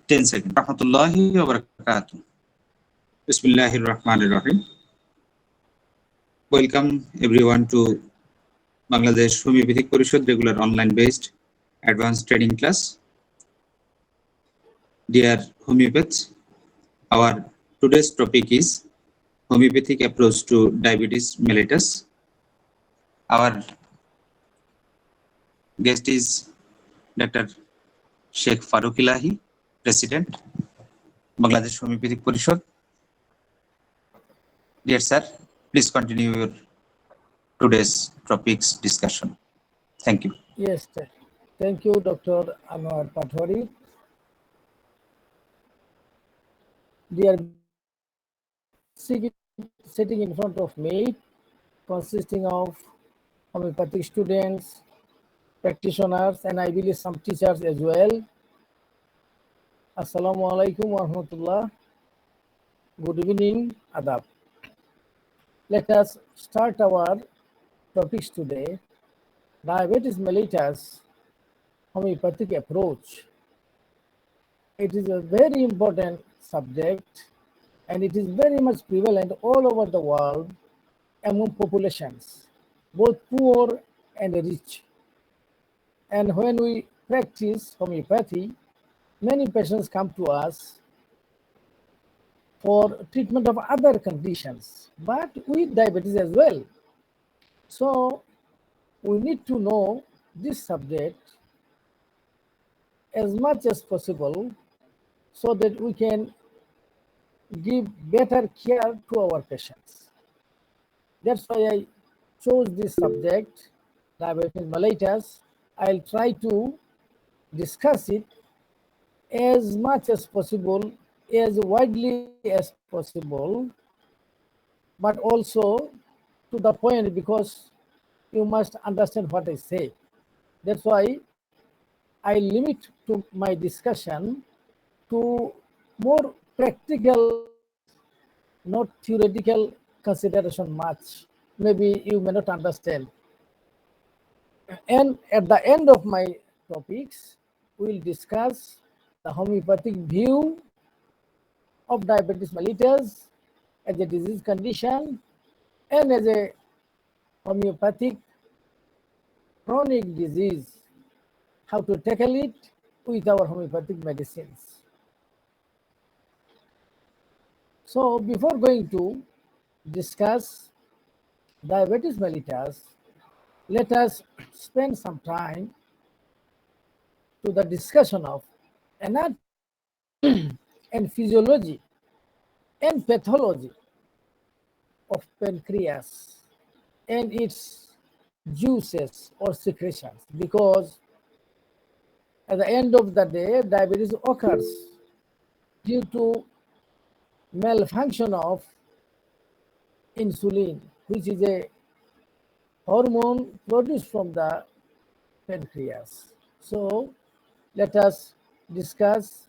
10 seconds. Rahmatullahi wa barakatuh. Bismillahir Rahmanir Rahim. Welcome everyone to Bangladesh Homeopathic Parishad regular online based advanced training class. Dear homeopaths, our today's topic is homeopathic approach to diabetes mellitus. Our guest is Dr. Sheikh Faruque, Elahee, President, Bangladesh Homeopathic Parishad. Dear sir, please continue your today's topics discussion. Thank you. Yes, thank you, Dr. Anwar Pathwari. Dear sitting in front of me, consisting of homeopathic students, practitioners, and I believe some teachers as well. Assalamu alaikum wa rahmatullah. Good evening, adab. Let us start our topics today. Diabetes mellitus, homeopathic approach. It is a very important subject and it is very much prevalent all over the world among populations, both poor and rich. And when we practice homeopathy, many patients come to us for treatment of other conditions, but with diabetes as well. So we need to know this subject as much as possible so that we can give better care to our patients. That's why I chose this subject, diabetes mellitus. I'll try to discuss it as much as possible, as widely as possible, but also to the point, because you must understand what I say. That's why I limit to my discussion to more practical, not theoretical consideration much. Maybe you may not understand. And at the end of my topics, we'll discuss the homeopathic view of diabetes mellitus as a disease condition and as a homeopathic chronic disease, how to tackle it with our homeopathic medicines. So before going to discuss diabetes mellitus, let us spend some time to the discussion of anatomy and physiology and pathology of pancreas and its juices or secretions, because at the end of the day, diabetes occurs due to malfunction of insulin, which is a hormone produced from the pancreas. So let us discuss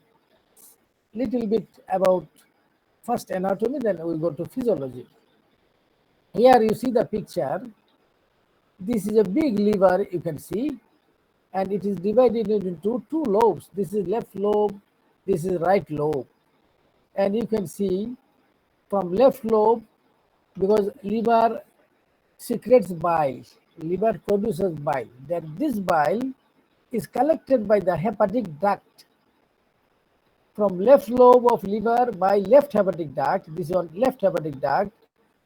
little bit about first anatomy, then we go to physiology. Here you see the picture. This is a big liver, you can see, and it is divided into two lobes. This is left lobe, this is right lobe. And you can see from left lobe, because liver secretes bile, liver produces bile, that this bile is collected by the hepatic duct. From left lobe of liver by left hepatic duct, this is on left hepatic duct,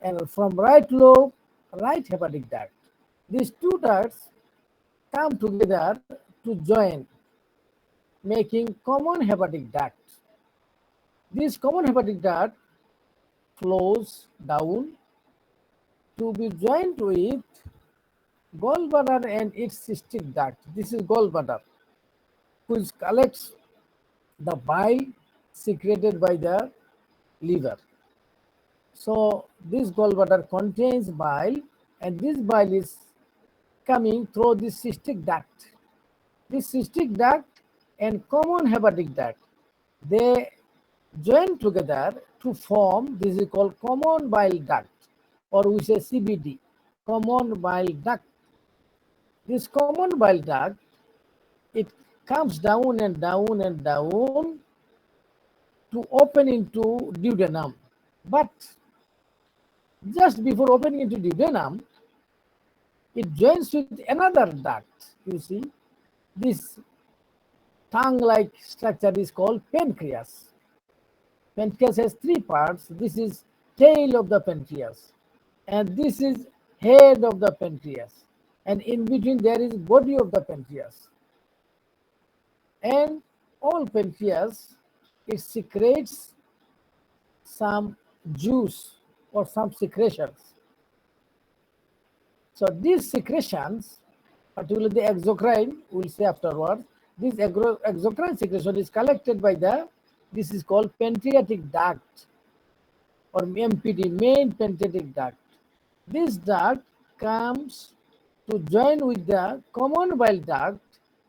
and from right lobe, right hepatic duct. These two ducts come together to join, making common hepatic duct. This common hepatic duct flows down to be joined with gallbladder and its cystic duct. This is gallbladder, which collects the bile secreted by the liver. So this gallbladder contains bile, and this bile is coming through this cystic duct. This cystic duct and common hepatic duct, they join together to form, this is called common bile duct, or we say CBD, common bile duct. This common bile duct, it comes down and down and down to open into duodenum. But just before opening into duodenum, it joins with another duct. You see, this tongue-like structure is called pancreas. Pancreas has three parts. This is tail of the pancreas, and this is head of the pancreas, and in between there is body of the pancreas. And all pancreas, it secretes some juice or some secretions. So these secretions, particularly the exocrine, we'll say afterwards, this exocrine secretion is collected by this is called pancreatic duct, or MPD, main pancreatic duct. This duct comes to join with the common bile duct,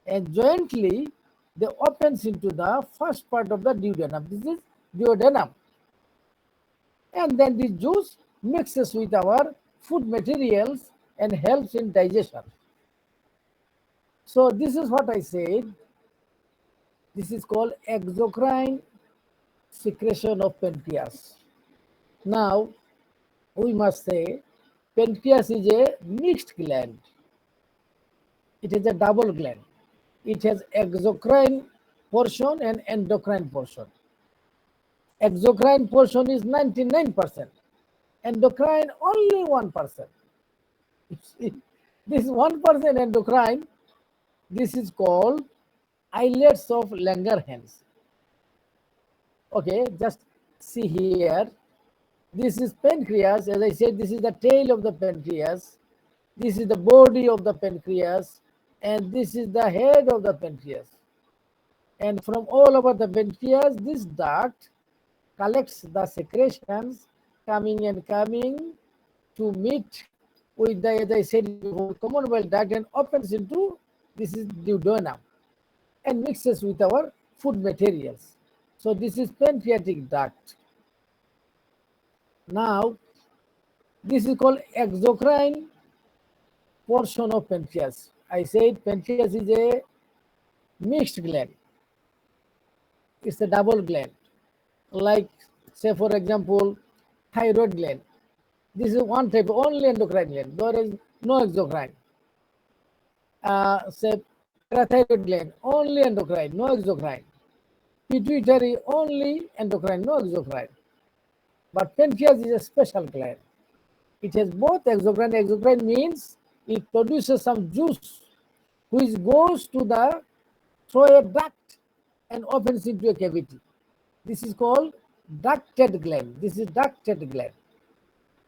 and jointly they opens into the first part of the duodenum. This is duodenum. And then this juice mixes with our food materials and helps in digestion. So this is what I said. This is called exocrine secretion of pancreas. Now, we must say pancreas is a mixed gland. It is a double gland. It has exocrine portion and endocrine portion. Exocrine portion is 99%, endocrine only 1%. This 1% endocrine, this is called islets of Langerhans. Okay, just see here. This is pancreas. As I said, this is the tail of the pancreas. This is the body of the pancreas. And this is the head of the pancreas. And from all over the pancreas, this duct collects the secretions coming to meet with the, as I said, common bile duct and opens into, this is duodenum, and mixes with our food materials. So this is pancreatic duct. Now, this is called exocrine portion of pancreas. I said pancreas is a mixed gland. It's a double gland. Like, say for example, thyroid gland. This is one type, only endocrine gland. There is no exocrine. Say parathyroid gland, only endocrine, no exocrine. Pituitary, only endocrine, no exocrine. But pancreas is a special gland. It has both exocrine. Exocrine means it produces some juice which goes to the through a duct and opens into a cavity. This is called ducted gland. This is ducted gland.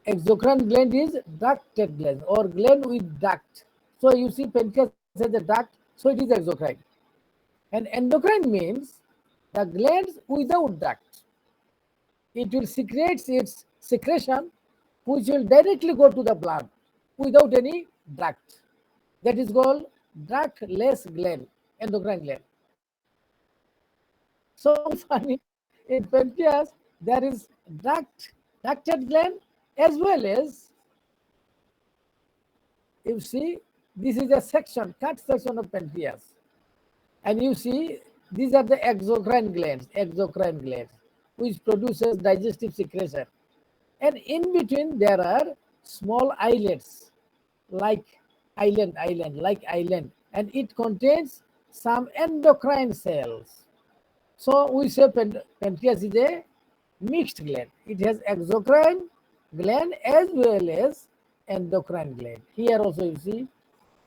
Exocrine gland is ducted gland or gland with duct. So you see pancreas has a duct, so it is exocrine. And endocrine means the glands without duct. It will secrete its secretion which will directly go to the blood without any duct. That is called ductless gland, endocrine gland. So funny, in pancreas there is ducted gland as well as, you see, this is a section, cut section of pancreas. And you see, these are the exocrine glands, which produces digestive secretion. And in between there are small islets, like island, and it contains some endocrine cells. So we say pancreas is a mixed gland. It has exocrine gland as well as endocrine gland. Here also you see,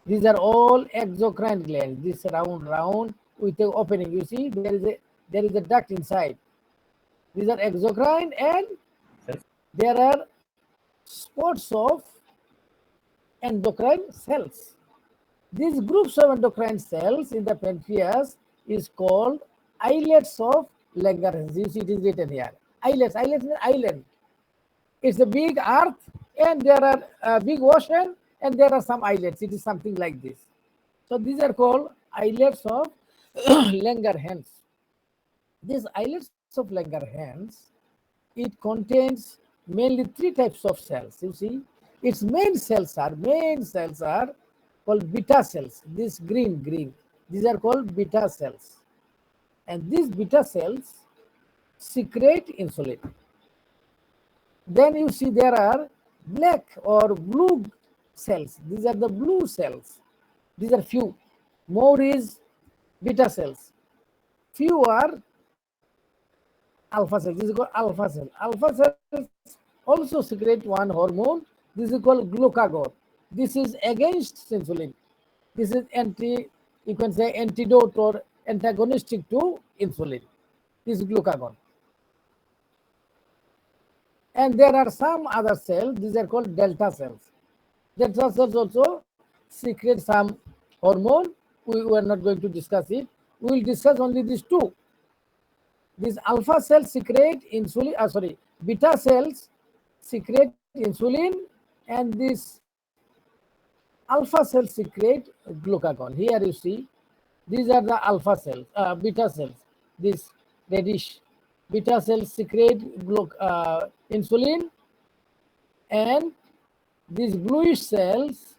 these are all exocrine glands. This round with the opening. You see, there is a duct inside. These are exocrine, and there are spots of endocrine cells. These groups of endocrine cells in the pancreas is called islets of Langerhans. You see, it is written here. Islets means island. It's a big earth, and there are a big ocean, and there are some islets. It is something like this. So these are called islets of Langerhans. These islets of Langerhans, it contains mainly three types of cells. You see, its main cells are called beta cells. This green. These are called beta cells. And these beta cells, secrete insulin. Then you see there are black or blue cells. These are the blue cells. These are few. More is beta cells. Few are alpha cells. This is called alpha cell. Alpha cells also secrete one hormone. This is called glucagon. This is against insulin. This is you can say antidote or antagonistic to insulin. This is glucagon. And there are some other cells. These are called delta cells. Delta cells also secrete some hormone. We are not going to discuss it. We will discuss only these two. These alpha cells secrete insulin, beta cells secrete insulin, and this alpha cells secrete glucagon. Here you see, these are the alpha cells, beta cells. This reddish beta cells secrete insulin, and these bluish cells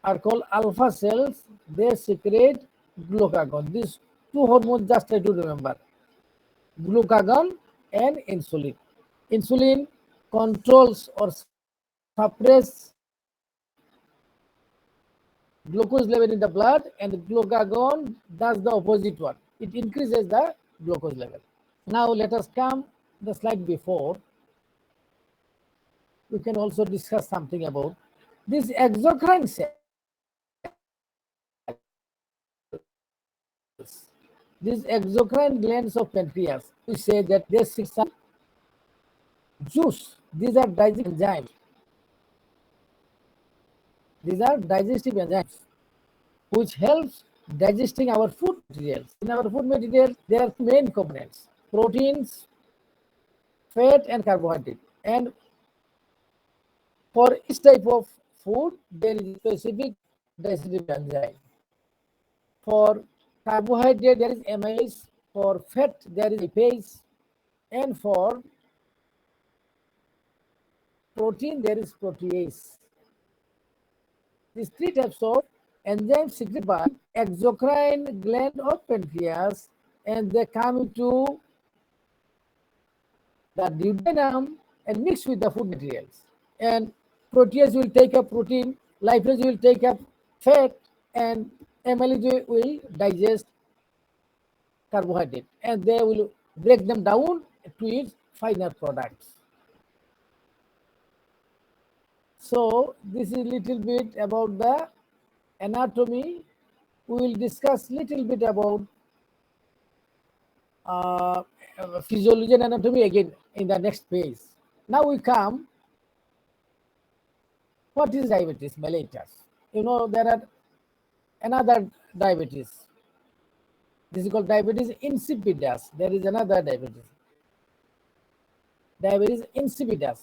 are called alpha cells. They secrete glucagon. These two hormones, just try to remember: glucagon and insulin. Insulin controls or suppresses glucose level in the blood, and glucagon does the opposite one. It increases the glucose level. Now let us come the slide before. We can also discuss something about this exocrine cell. These exocrine glands of pancreas, we say that they secrete some juice. These are digestive enzymes. These are digestive enzymes which helps digesting our food materials. In our food materials, there are main components: proteins, fat, and carbohydrate. And for each type of food, there is a specific digestive enzyme. For carbohydrate, there is amylase. For fat, there is lipase. And for protein, there is protease. These three types of enzymes secreted by exocrine gland of pancreas, and they come into the duodenum and mix with the food materials. And protease will take up protein, lipase will take up fat, and amylase will digest carbohydrate, and they will break them down to its finer products. So this is a little bit about the anatomy. We will discuss little bit about physiology and anatomy again in the next page. Now we come, what is diabetes mellitus? You know, there are another diabetes. This is called diabetes insipidus. There is another diabetes. Diabetes insipidus.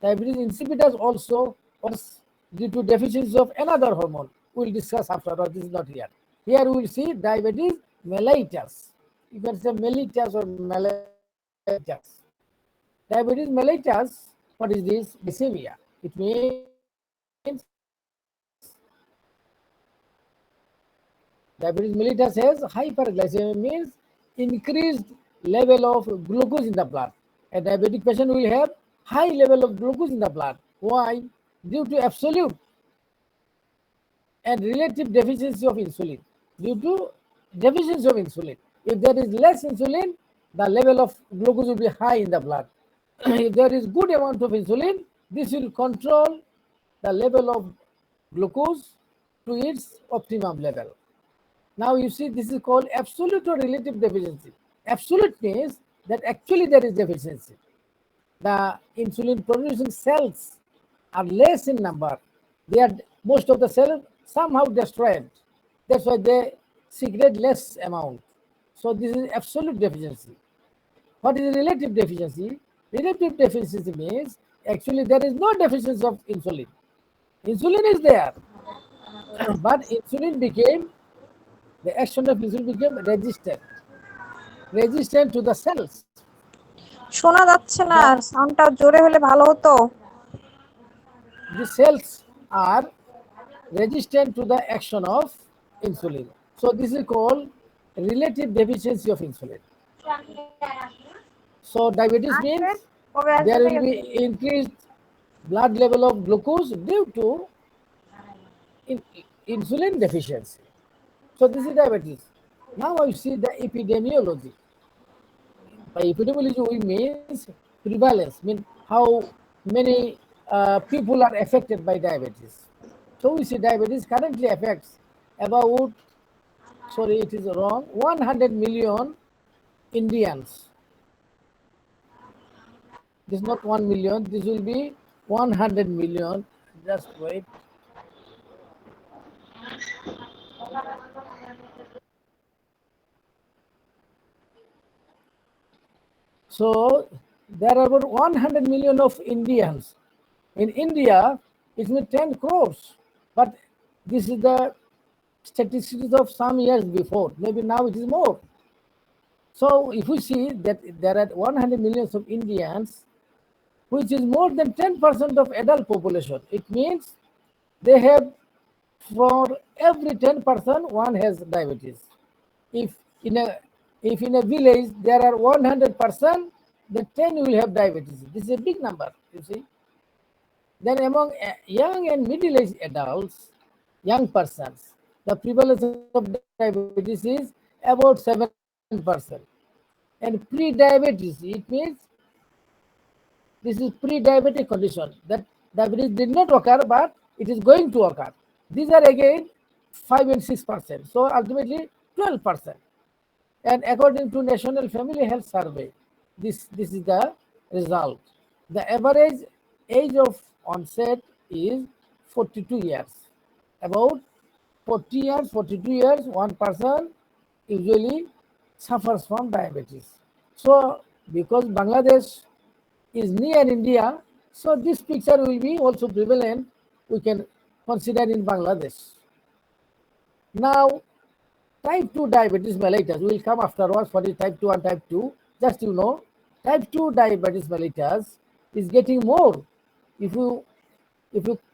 Diabetes insipidus also was due to deficiency of another hormone. We will discuss after, but this is not here. Here we will see diabetes mellitus. You can say mellitus or mellitus. Diabetes mellitus, what is this? Glycemia. It means diabetes mellitus has hyperglycemia, means increased level of glucose in the blood. A diabetic patient will have high level of glucose in the blood. Why? Due to absolute and relative deficiency of insulin. Due to deficiency of insulin. If there is less insulin, the level of glucose will be high in the blood. If there is good amount of insulin, this will control the level of glucose to its optimum level. Now you see, this is called absolute or relative deficiency. Absolute means that actually there is deficiency. The insulin producing cells are less in number. They are, most of the cells somehow destroyed. That's why they secrete less amount. So this is absolute deficiency. What is relative deficiency? Relative deficiency means actually there is no deficiency of insulin. Insulin is there, but the action of insulin became resistant to the cells. শোনা যাচ্ছে না, সাউন্ডটা জোরে হলে ভালো হতো। The cells are resistant to the action of insulin. So this is called relative deficiency of insulin. So diabetes means there will be increased blood level of glucose due to insulin deficiency. So this is diabetes. Now I see the epidemiology. By epidemiology we means prevalence, mean how many people are affected by diabetes. So we see diabetes currently affects about, sorry it is wrong, 100 million Indians. This is not 1 million, this will be 100 million. Just wait. So there are about 100 million of Indians. In India, it means 10 crores. But this is the statistics of some years before. Maybe now it is more. So if we see that there are 100 millions of Indians, which is more than 10% of adult population, it means they have, for every 10%, one has diabetes. If in a village there are 100%, then 10 will have diabetes. This is a big number, you see. Then among young and middle-aged adults, young persons, the prevalence of diabetes is about 7%. And pre-diabetes, it means this is pre-diabetic condition, that diabetes did not occur, but it is going to occur. These are again 5 and 6%. So ultimately 12%. And according to National Family Health Survey, this is the result. The average age of onset is 42 years. About 40 years, 42 years, one person usually suffers from diabetes. So because Bangladesh is near India, so this picture will be also prevalent, we can consider in Bangladesh. Now, type 2 diabetes mellitus will come afterwards. What is type 2 and type 2? Just you know, type 2 diabetes mellitus is getting more. If you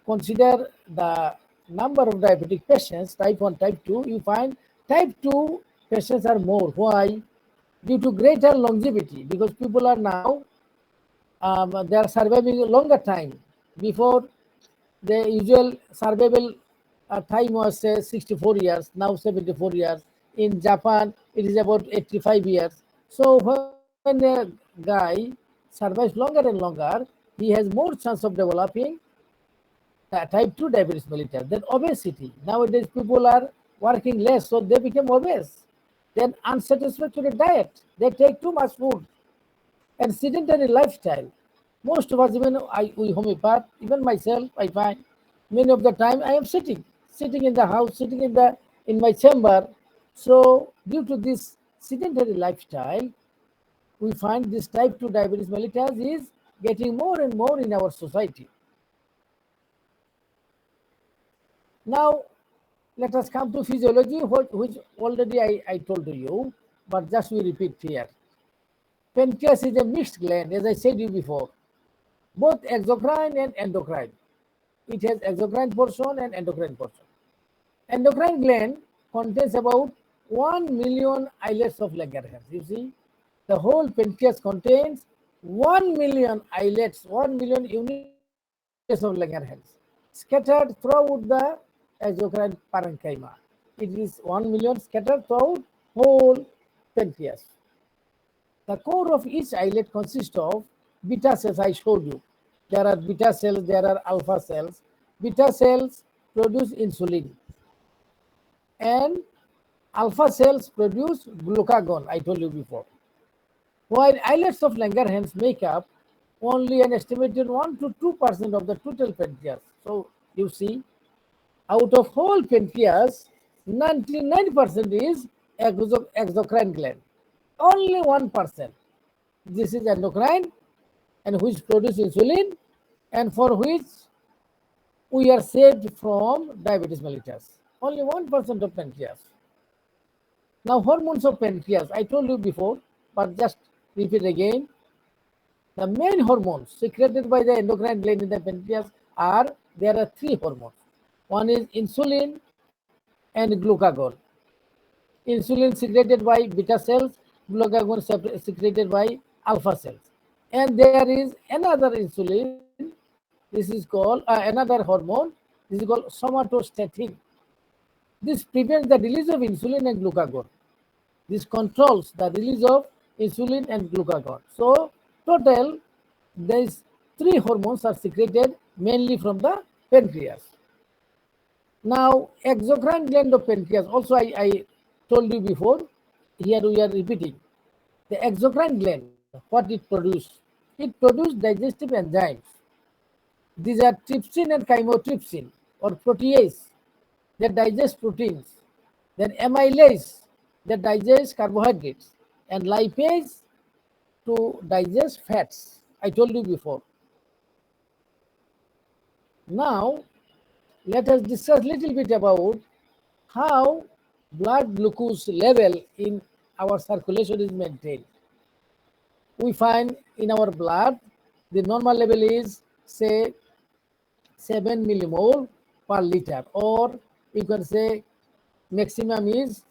consider the number of diabetic patients, type 1, type 2, you find type 2 patients are more. Why? Due to greater longevity, because people are now, they are surviving a longer time. Before, the usual survival time was 64 years, now 74 years. In Japan, it is about 85 years. So when a guy survives longer and longer, he has more chance of developing type 2 diabetes mellitus. Then obesity. Nowadays, people are working less, so they become obese. Then unsatisfactory diet. They take too much food. And sedentary lifestyle. Most of us, even we homeopath, even myself, I find many of the time I am sitting in the house, sitting in my chamber. So due to this sedentary lifestyle, we find this type 2 diabetes mellitus is getting more and more in our society. Now, let us come to physiology, which already I told to you, but just we repeat here. Pancreas is a mixed gland, as I said you before, both exocrine and endocrine. It has exocrine portion and endocrine portion. Endocrine gland contains about 1 million islets of Langerhans. You see, the whole pancreas contains 1 million islets, 1 million units of Langerhans scattered throughout the exocrine parenchyma. It is 1 million scattered throughout whole pancreas. The core of each islet consists of beta cells. I showed you. There are beta cells, there are alpha cells. Beta cells produce insulin. And alpha cells produce glucagon, I told you before. While islets of Langerhans make up only an estimated 1 to 2% of the total pancreas. So you see, out of whole pancreas, 99% is exocrine gland. Only 1%. This is endocrine, and which produce insulin, and for which we are saved from diabetes mellitus. Only 1% of pancreas. Now, hormones of pancreas, I told you before, but just repeat again. The main hormones secreted by the endocrine gland in the pancreas are, there are 3 hormones. One is insulin and glucagon. Insulin secreted by beta cells, glucagon secreted by alpha cells. And there is another insulin, this is called another hormone, this is called somatostatin. This prevents the release of insulin and glucagon. This controls the release of insulin and glucagon. So total, these three hormones are secreted mainly from the pancreas. Now, exocrine gland of pancreas, also I told you before, here we are repeating. The exocrine gland, what it produces? It produces digestive enzymes. These are trypsin and chymotrypsin or protease that digest proteins. Then amylase that digests carbohydrates, and lipase to digest fats. I told you before. Now, let us discuss a little bit about how blood glucose level in our circulation is maintained. We find in our blood, the normal level is, say, 7 millimole per liter, or you can say maximum is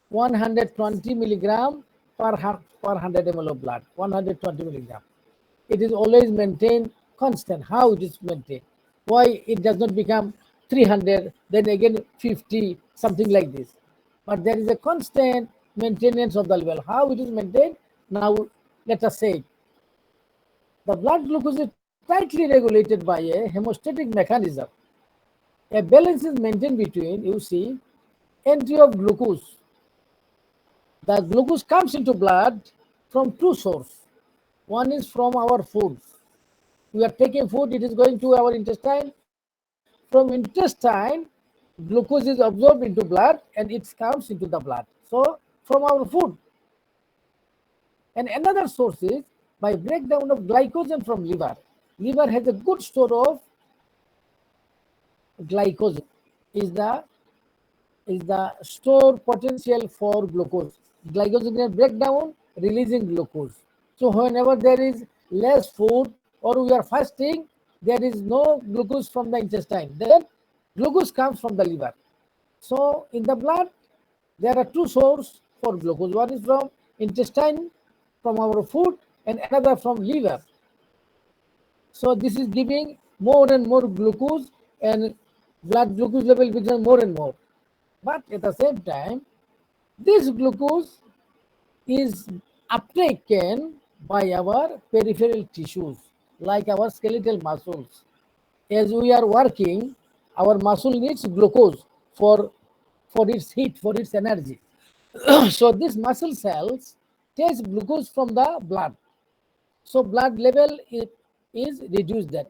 120 milligram per 100 ml of blood, 120 milligram. It is always maintained constant. How it is maintained? Why it does not become 300, then again 50, something like this. But there is a constant maintenance of the level. How it is maintained? Now, let us say, the blood glucose is tightly regulated by a hemostatic mechanism. A balance is maintained between, you see, entry of glucose. The glucose comes into blood from two sources. One is from our food. We are taking food, it is going to our intestine. From intestine, glucose is absorbed into blood and it comes into the blood. So, from our food. And another source is by breakdown of glycogen from liver. Liver has a good store of glycogen, is the store potential for glucose. Glycogen breakdown, releasing glucose. So whenever there is less food or we are fasting, there is no glucose from the intestine. Then glucose comes from the liver. So in the blood, there are two sources for glucose. One is from intestine, from our food, and another from liver. So this is giving more and more glucose, and blood glucose level becomes more and more. But at the same time, this glucose is uptaken by our peripheral tissues, like our skeletal muscles. As we are working, our muscle needs glucose for its heat, for its energy. So these muscle cells take glucose from the blood. So blood level is reduced then.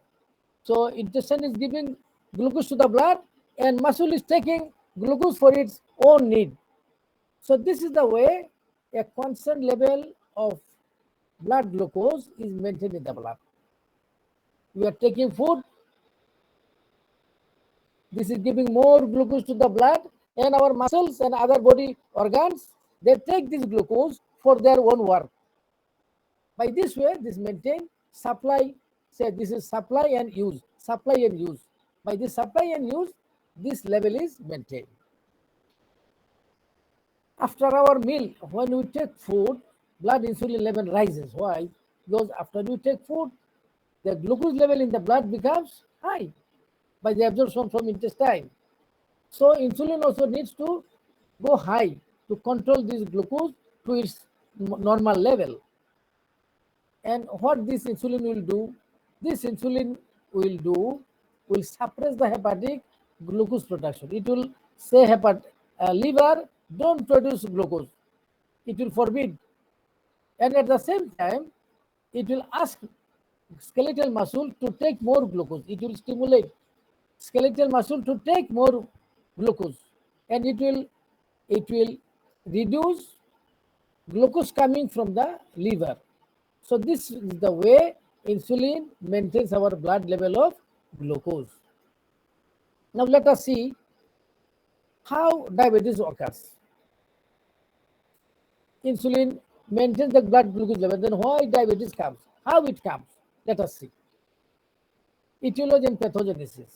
So intestine is giving glucose to the blood and muscle is taking glucose for its own need. So this is the way a constant level of blood glucose is maintained in the blood. We are taking food. This is giving more glucose to the blood, and our muscles and other body organs, they take this glucose for their own work. By this way, this maintain supply, say this is supply and use, supply and use. By this supply and use, this level is maintained. After our meal, when we take food, blood insulin level rises. Why? Because after you take food, the glucose level in the blood becomes high by the absorption from intestine. So insulin also needs to go high to control this glucose to its normal level. And what this insulin will do? This insulin will suppress the hepatic glucose production. It will say liver, don't produce glucose. It will forbid. And at the same time, it will ask skeletal muscle to take more glucose. It will stimulate skeletal muscle to take more glucose, and it will reduce glucose coming from the liver. So this is the way insulin maintains our blood level of glucose. Now let us see how diabetes occurs. Insulin maintains the blood glucose level. Then why diabetes comes? How it comes? Let us see. Etiology and pathogenesis.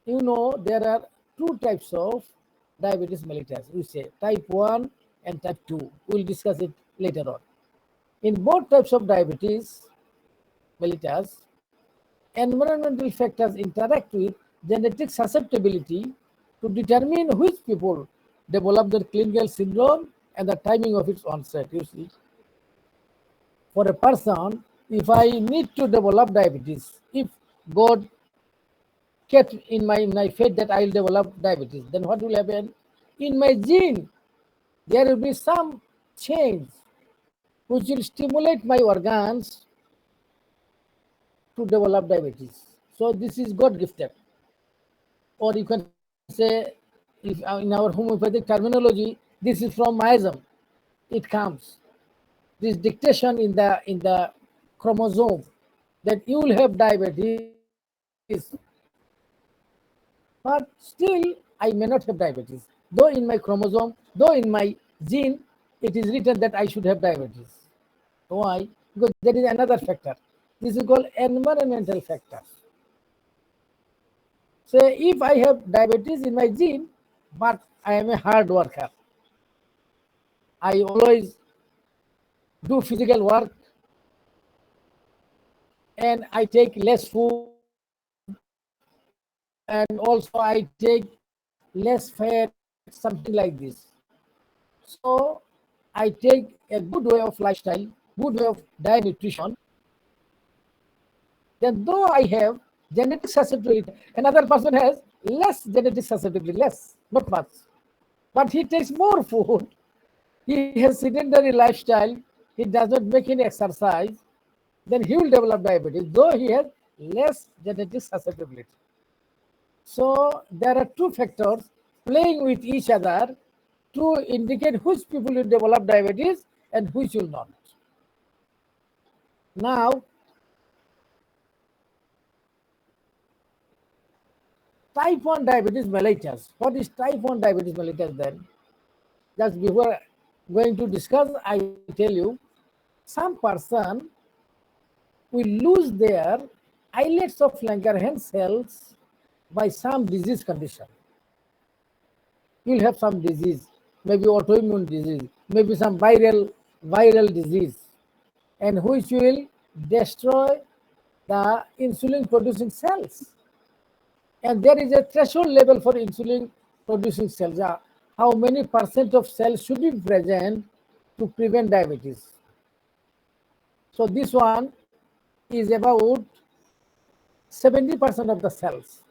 You know there are two types of diabetes mellitus. We say type 1 and type 2. We'll discuss it later on. In both types of diabetes mellitus, environmental factors interact with genetic susceptibility to determine which people develop the clinical syndrome and the timing of its onset. You see, for a person, if I need to develop diabetes, if God kept in my fate that I will develop diabetes, then what will happen? In my gene, there will be some change which will stimulate my organs to develop diabetes. So this is God gifted. Or you can say, if in our homeopathic terminology, this is from myasm. It comes. This dictation in the chromosome that you will have diabetes, but still I may not have diabetes. Though in my chromosome, though in my gene, it is written that I should have diabetes. Why? Because there is another factor. This is called environmental factor. So if I have diabetes in my gene, but I am a hard worker, I always do physical work, and I take less food, and also I take less fat, something like this. So I take a good way of lifestyle, good way of diet nutrition. Then though I have genetic susceptibility, another person has less genetic susceptibility, less, not much. But he takes more food. He has sedentary lifestyle. He does not make any exercise. Then he will develop diabetes, though he has less genetic susceptibility. So there are two factors playing with each other to indicate which people will develop diabetes and which will not. Now, type 1 diabetes mellitus. What is type 1 diabetes mellitus then? Just before going to discuss, I tell you, some person will lose their islets of Langerhans cells by some disease condition. You will have some disease, maybe autoimmune disease, maybe some viral disease, and which will destroy the insulin producing cells. And there is a threshold level for insulin producing cells. How many percent of cells should be present to prevent diabetes? So this one is about 70% of the cells.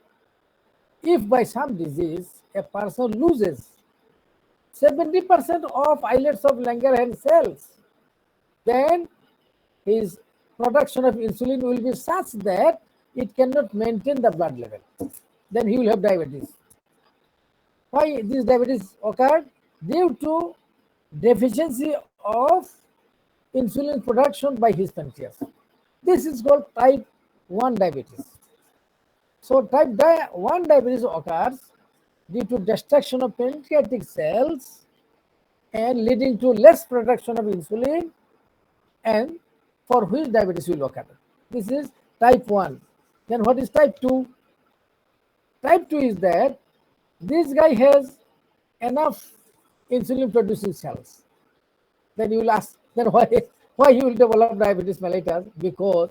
If by some disease a person loses 70% of islets of Langerhans cells, then his production of insulin will be such that it cannot maintain the blood level. Then he will have diabetes. Why this diabetes occurred? Due to deficiency of insulin production by his pancreas. This is called type 1 diabetes. So type 1 diabetes occurs due to destruction of pancreatic cells and leading to less production of insulin, and for which diabetes will occur. This is type 1. Then what is type 2? Type 2 is that this guy has enough insulin producing cells. Then you will ask, then why he will develop diabetes mellitus? Because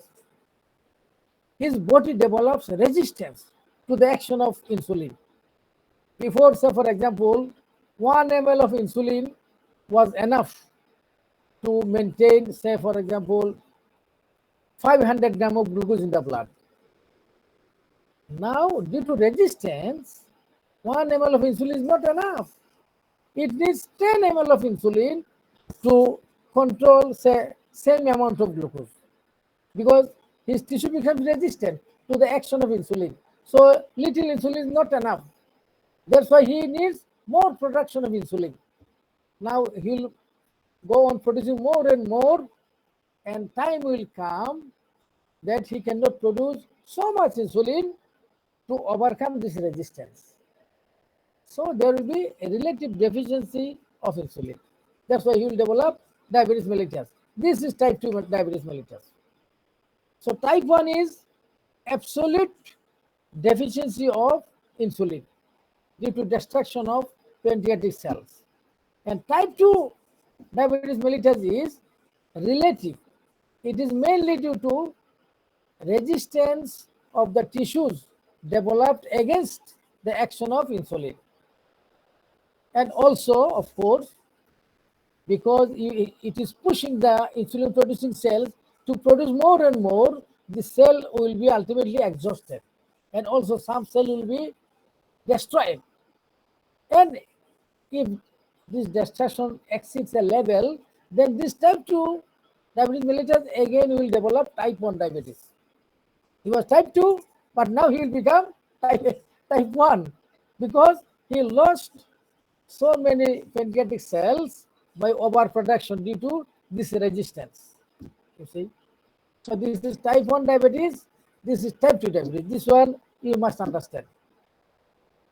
his body develops resistance to the action of insulin. Before, say for example, 1 ml of insulin was enough to maintain, say for example, 500 gram of glucose in the blood. Now, due to resistance, 1 ml of insulin is not enough. It needs 10 ml of insulin to control, say, same amount of glucose, because his tissue becomes resistant to the action of insulin. So little insulin is not enough. That's why he needs more production of insulin. Now he'll go on producing more and more, and time will come that he cannot produce so much insulin to overcome this resistance. So there will be a relative deficiency of insulin. That's why he will develop diabetes mellitus. This is type 2 diabetes mellitus. So type 1 is absolute deficiency of insulin due to destruction of pancreatic cells. And type 2 diabetes mellitus is relative. It is mainly due to resistance of the tissues developed against the action of insulin. And also, of course, because it is pushing the insulin producing cells to produce more and more, the cell will be ultimately exhausted. And also some cell will be destroyed. And if this destruction exceeds a level, then this type 2 diabetes mellitus again will develop type 1 diabetes. He was type 2, but now he will become type 1 because he lost so many pancreatic cells by overproduction due to this resistance. You see? So this is type 1 diabetes, this is type 2 diabetes. This one you must understand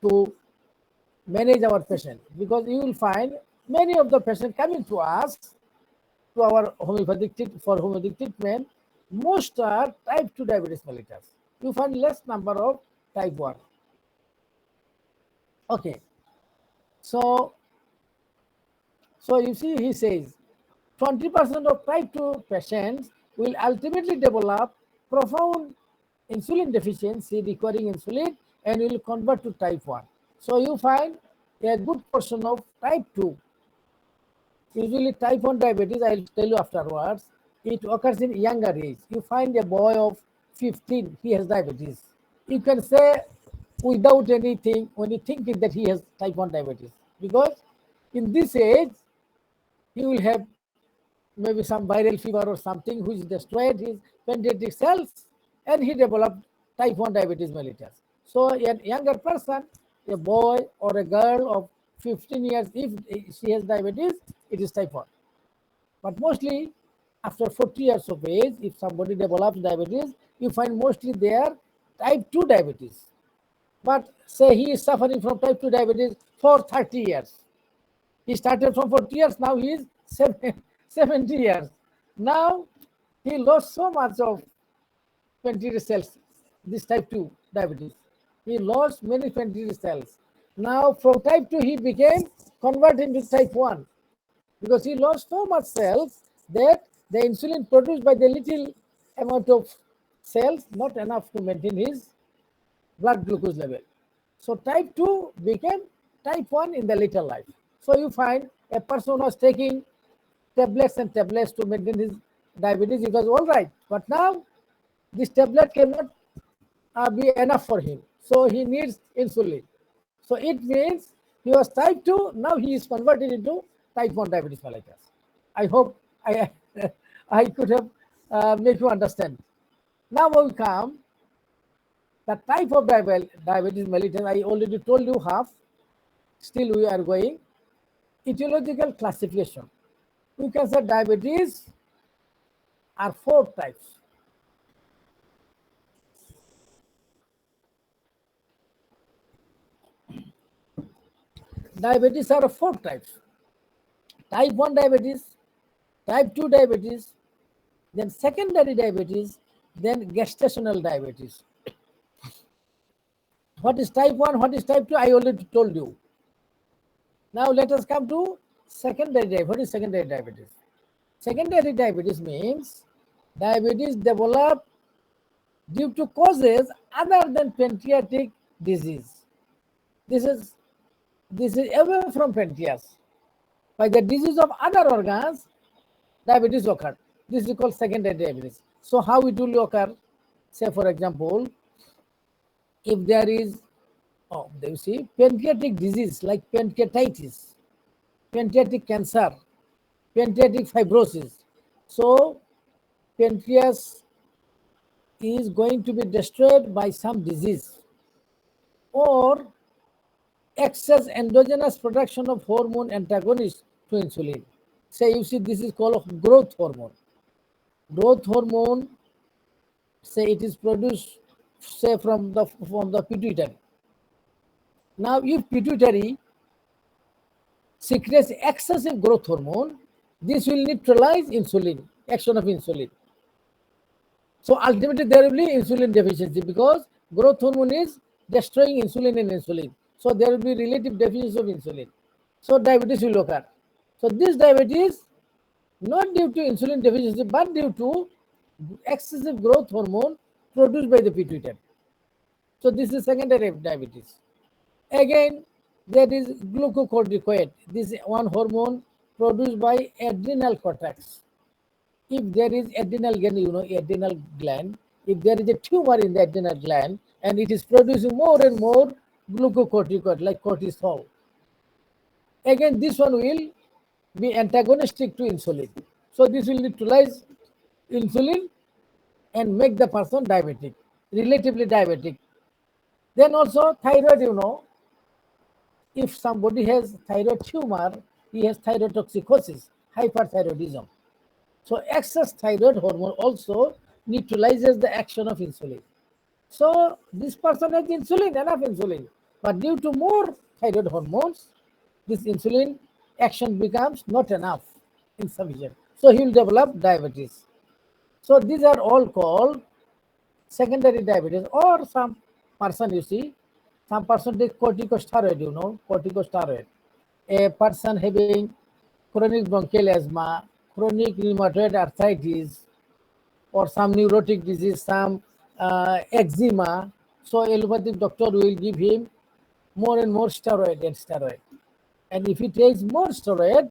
to manage our patient, because you will find many of the patients coming to us, to our homeopathic treatment, most are type 2 diabetes mellitus. You find less number of type 1. Okay. So you see, he says 20% of type 2 patients will ultimately develop profound insulin deficiency requiring insulin and will convert to type 1. So you find a good portion of type 2. Usually type 1 diabetes, I'll tell you afterwards, it occurs in younger age. You find a boy of 15, he has diabetes. You can say without anything, when you think that he has type 1 diabetes, because in this age, he will have maybe some viral fever or something which destroyed his pancreatic cells, and he developed type 1 diabetes mellitus. So a younger person, a boy or a girl of 15 years, if she has diabetes, it is type 1. But mostly after 40 years of age, if somebody develops diabetes, you find mostly they are type 2 diabetes. But say he is suffering from type 2 diabetes for 30 years. He started from 40 years, now he is 70 years. Now he lost so much of pancreatic cells, this type 2 diabetes. He lost many pancreatic cells. Now from type 2 he became converted into type 1 because he lost so much cells that the insulin produced by the little amount of cells not enough to maintain his blood glucose level. So type 2 became type 1 in the later life. So you find a person was taking tablets and tablets to maintain his diabetes. It was all right. But now this tablet cannot be enough for him. So he needs insulin. So it means he was type 2, now he is converted into type 1 diabetes mellitus. I hope I could have made you understand. Now we come the type of diabetes mellitus. I already told you half. Still we are going. Etiological classification. We can say diabetes are 4 types. Diabetes are 4 types. Type 1 diabetes, type 2 diabetes, then secondary diabetes, then gestational diabetes. What is type 1, what is type 2? I already told you. Now let us come to secondary diabetes. What is secondary diabetes? Secondary diabetes means diabetes developed due to causes other than pancreatic disease. This is away from pancreas. By the disease of other organs, diabetes occurred. This is called secondary diabetes. So how it will occur? Say for example, if there is, you see, pancreatic disease like pancreatitis, pancreatic cancer, pancreatic fibrosis. So pancreas is going to be destroyed by some disease, or excess endogenous production of hormone antagonists to insulin. Say you see, this is called growth hormone. Growth hormone, say it is produced, say from the pituitary. Now if pituitary secretes excessive growth hormone, this will neutralize insulin, action of insulin. So ultimately there will be insulin deficiency because growth hormone is destroying insulin and insulin. So there will be relative deficiency of insulin. So diabetes will occur. So this diabetes not due to insulin deficiency, but due to excessive growth hormone produced by the pituitary. So this is secondary diabetes. Again, there is glucocorticoid. This is one hormone produced by adrenal cortex. If there is adrenal gland, adrenal gland, if there is a tumor in the adrenal gland and it is producing more and more glucocorticoid like cortisol, again this one will be antagonistic to insulin. So this will neutralize insulin and make the person diabetic, relatively diabetic. Then also thyroid, if somebody has thyroid tumor, he has thyrotoxicosis, hyperthyroidism. So excess thyroid hormone also neutralizes the action of insulin. So this person has insulin, enough insulin, but due to more thyroid hormones, this insulin action becomes not enough, insufficient. So he will develop diabetes. So these are all called secondary diabetes. Or some person, some person take corticosteroid, corticosteroid. A person having chronic bronchial asthma, chronic rheumatoid arthritis, or some neurotic disease, some eczema. So allopathic doctor will give him more and more steroid and steroid. And if he takes more steroid,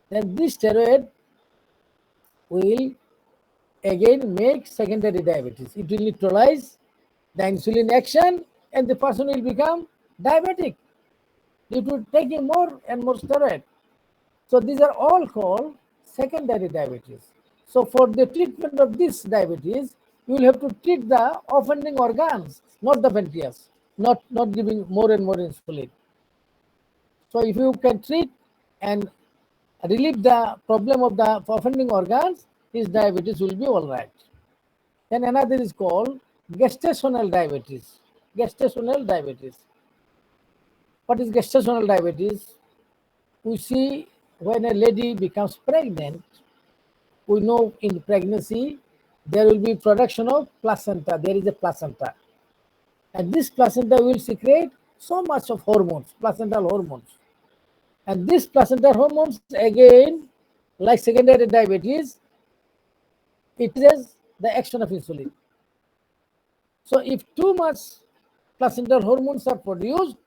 then this steroid will again make secondary diabetes. It will neutralize the insulin action and the person will become diabetic due to taking more and more steroid. So these are all called secondary diabetes. So for the treatment of this diabetes, you will have to treat the offending organs, not the pancreas, not giving more and more insulin. So if you can treat and relieve the problem of the offending organs, his diabetes will be all right. Then another is called gestational diabetes. Gestational diabetes. What is gestational diabetes? We see when a lady becomes pregnant, we know in pregnancy there will be production of placenta. There is a placenta. And this placenta will secrete so much of hormones, placental hormones. And these placental hormones, again, like secondary diabetes, it is the action of insulin. So if too much placental hormones are produced,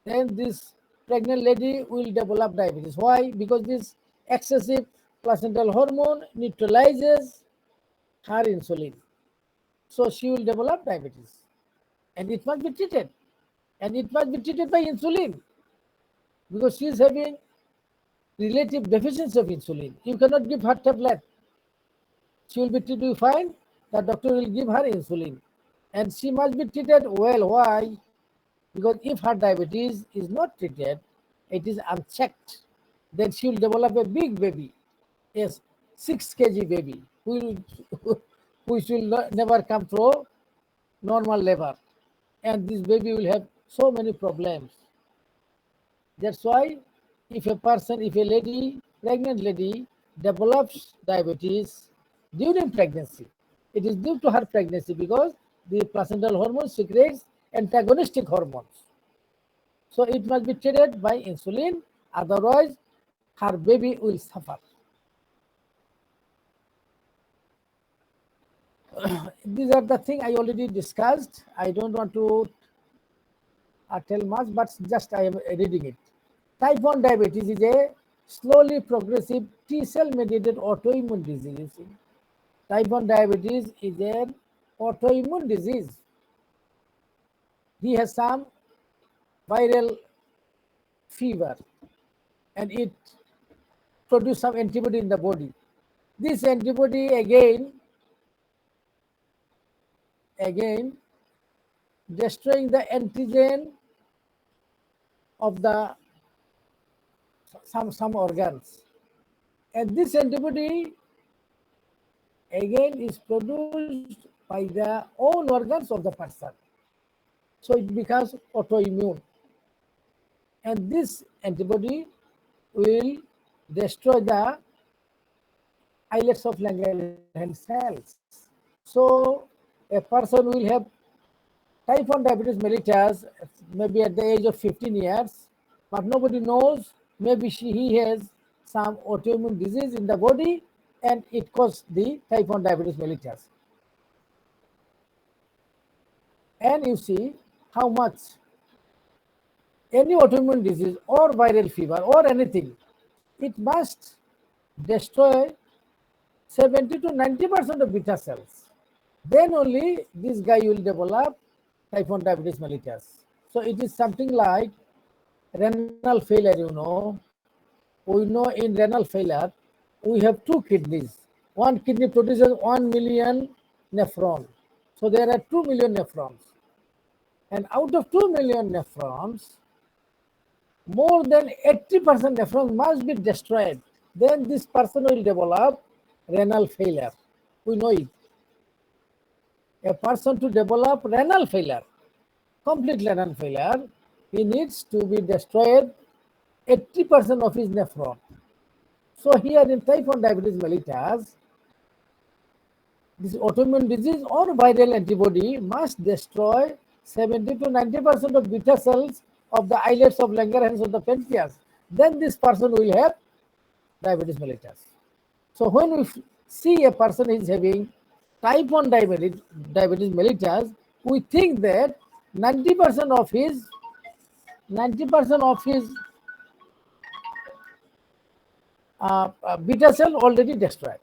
then this pregnant lady will develop diabetes. Why? Because this excessive placental hormone neutralizes her insulin. So she will develop diabetes. And it must be treated. And it must be treated by insulin. Because she is having relative deficiency of insulin. You cannot give her tablet. She will be treated fine. The doctor will give her insulin. And she must be treated well. Why? Because if her diabetes is not treated, it is unchecked, then she will develop a big baby, yes, 6 kg baby, which will never come through normal labor. And this baby will have so many problems. That's why if a lady, pregnant lady, develops diabetes during pregnancy, it is due to her pregnancy because the placental hormone secretes antagonistic hormones. So it must be treated by insulin, otherwise her baby will suffer. These are the things I already discussed. I don't want to tell much, but just I am reading it. Type 1 diabetes is a slowly progressive T-cell mediated autoimmune disease. Type 1 diabetes is an autoimmune disease. He has some viral fever and it produces some antibody in the body. This antibody again destroying the antigen of the some organs. And this antibody again is produced by the own organs of the person. So it becomes autoimmune. And this antibody will destroy the islets of Langerhans cells. So a person will have type 1 diabetes mellitus maybe at the age of 15 years, but nobody knows. Maybe he has some autoimmune disease in the body, and it causes the type 1 diabetes mellitus. And you see how much any autoimmune disease or viral fever or anything, it must destroy 70 to 90% of beta cells. Then only this guy will develop type 1 diabetes mellitus. So it is something like renal failure, you know. We know in renal failure, we have two kidneys. One kidney produces 1 million nephrons. So there are 2 million nephrons. And out of 2 million nephrons, more than 80% nephrons must be destroyed. Then this person will develop renal failure. We know it. A person to develop renal failure, complete renal failure, he needs to be destroyed 80% of his nephron. So here in type 1 diabetes mellitus, this autoimmune disease or viral antibody must destroy 70 to 90% of beta cells of the islets of Langerhans of the pancreas. Then this person will have diabetes mellitus. So when we see a person is having type 1 diabetes mellitus, we think that 90% of his beta cell already destroyed.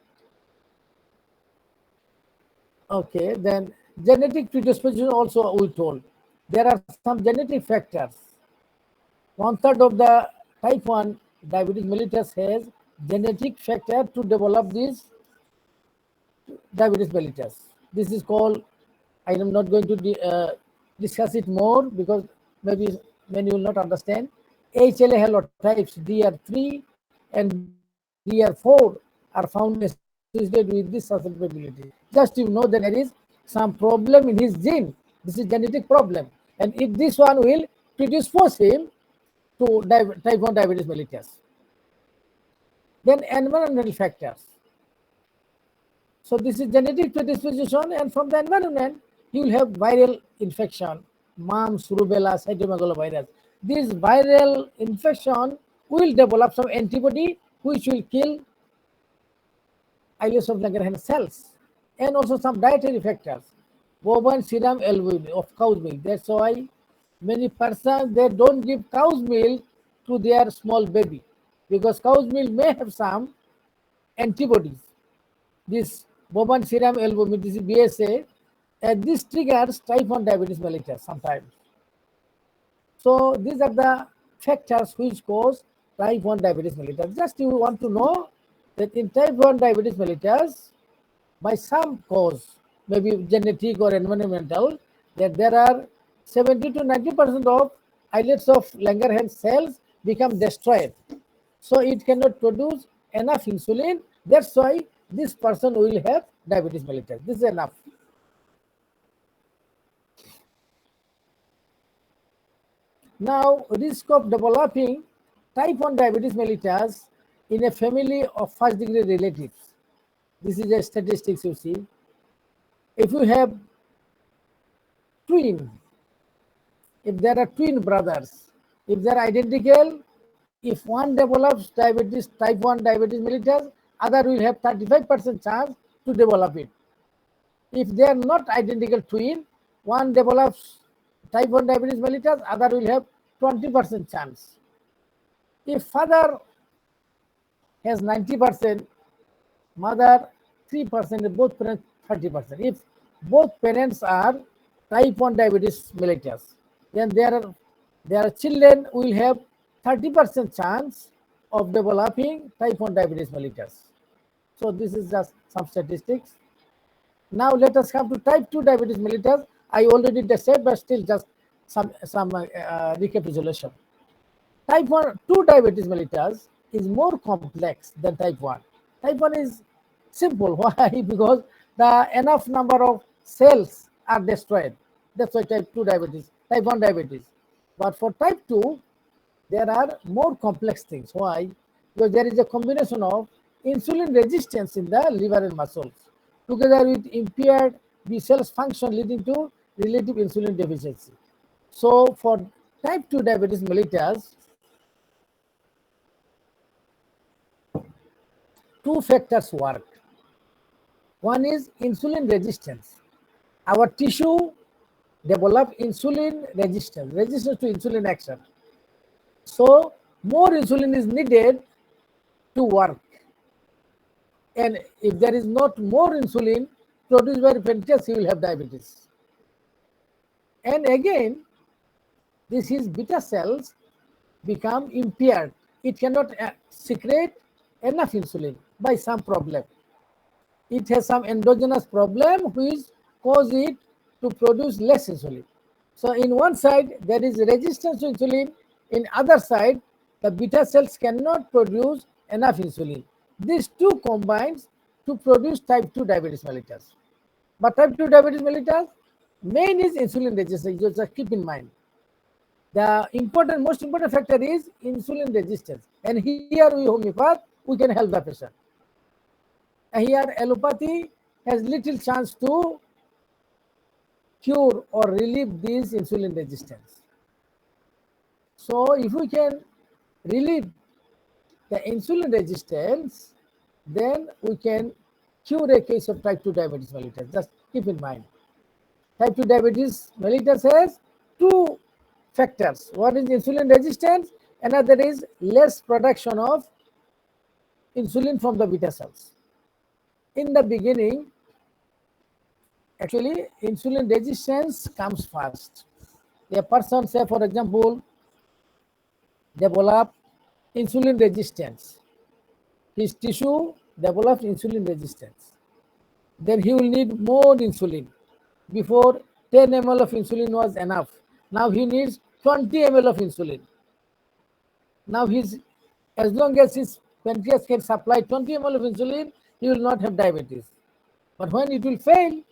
Okay, then genetic predisposition also we told. There are some genetic factors. 1/3 of the type 1 diabetes mellitus has genetic factor to develop this diabetes mellitus. This is called, I am not going to discuss it more because maybe many will not understand. HLA halotypes DR3 and DR4 are found associated with this susceptibility. Just you know that there is some problem in his gene. This is genetic problem. And if this one will predispose him to type 1 diabetes mellitus. Then environmental factors. So this is genetic predisposition, and from the environment, you will have viral infection, mumps, rubella, cytomegalovirus. This viral infection will develop some antibody which will kill islets of Langerhans cells, and also some dietary factors. Bovine serum albumin of cow's milk. That's why many persons, they don't give cow's milk to their small baby because cow's milk may have some antibodies. This bovine serum albumin, this is BSA, and this triggers type 1 diabetes mellitus sometimes. So these are the factors which cause type 1 diabetes mellitus. Just you want to know that in type 1 diabetes mellitus, by some cause, maybe genetic or environmental, that there are 70 to 90% of islets of Langerhans cells become destroyed. So it cannot produce enough insulin. That's why this person will have diabetes mellitus. This is enough. Now, risk of developing type 1 diabetes mellitus in a family of first degree relatives. This is a statistics you see. If you have twin, if there are twin brothers, if they are identical, if one develops diabetes, type 1 diabetes mellitus, other will have 35% chance to develop it. If they are not identical twin, one develops type 1 diabetes mellitus, other will have 20% chance. If father has 90%, mother 3%, both parents 30%. If both parents are type 1 diabetes mellitus, then their children will have 30% chance of developing type 1 diabetes mellitus. So this is just some statistics. Now let us come to type 2 diabetes mellitus. I already said, but still just some recapitulation. Type 2 diabetes mellitus is more complex than type 1. Type 1 is simple. Why? Because the enough number of cells are destroyed. That's why type 1 diabetes. But for type 2, there are more complex things. Why? Because there is a combination of insulin resistance in the liver and muscles, together with impaired B cells function leading to relative insulin deficiency. So for type 2 diabetes mellitus, two factors work. One is insulin resistance. Our tissue develop insulin resistance to insulin action. So more insulin is needed to work. And if there is not more insulin produced by pancreas, he will have diabetes. And again, his beta cells become impaired. It cannot secrete enough insulin by some problem. It has some endogenous problem which cause it to produce less insulin. So in one side, there is resistance to insulin. In other side, the beta cells cannot produce enough insulin. These two combines to produce type 2 diabetes mellitus. But type 2 diabetes mellitus, main is insulin resistance. You just keep in mind. The most important factor is insulin resistance. And here we homeopath, we can help the patient. And here allopathy has little chance to cure or relieve this insulin resistance. So if we can relieve the insulin resistance, then we can cure a case of type 2 diabetes mellitus. Just keep in mind. Type 2 diabetes mellitus has two factors. One is insulin resistance, another is less production of insulin from the beta cells. In the beginning, actually, insulin resistance comes first. A person, say for example, develop insulin resistance. His tissue develops insulin resistance. Then he will need more insulin. Before 10 ml of insulin was enough. Now he needs 20 ml of insulin. Now as long as his pancreas can supply 20 ml of insulin, he will not have diabetes. But when it will fail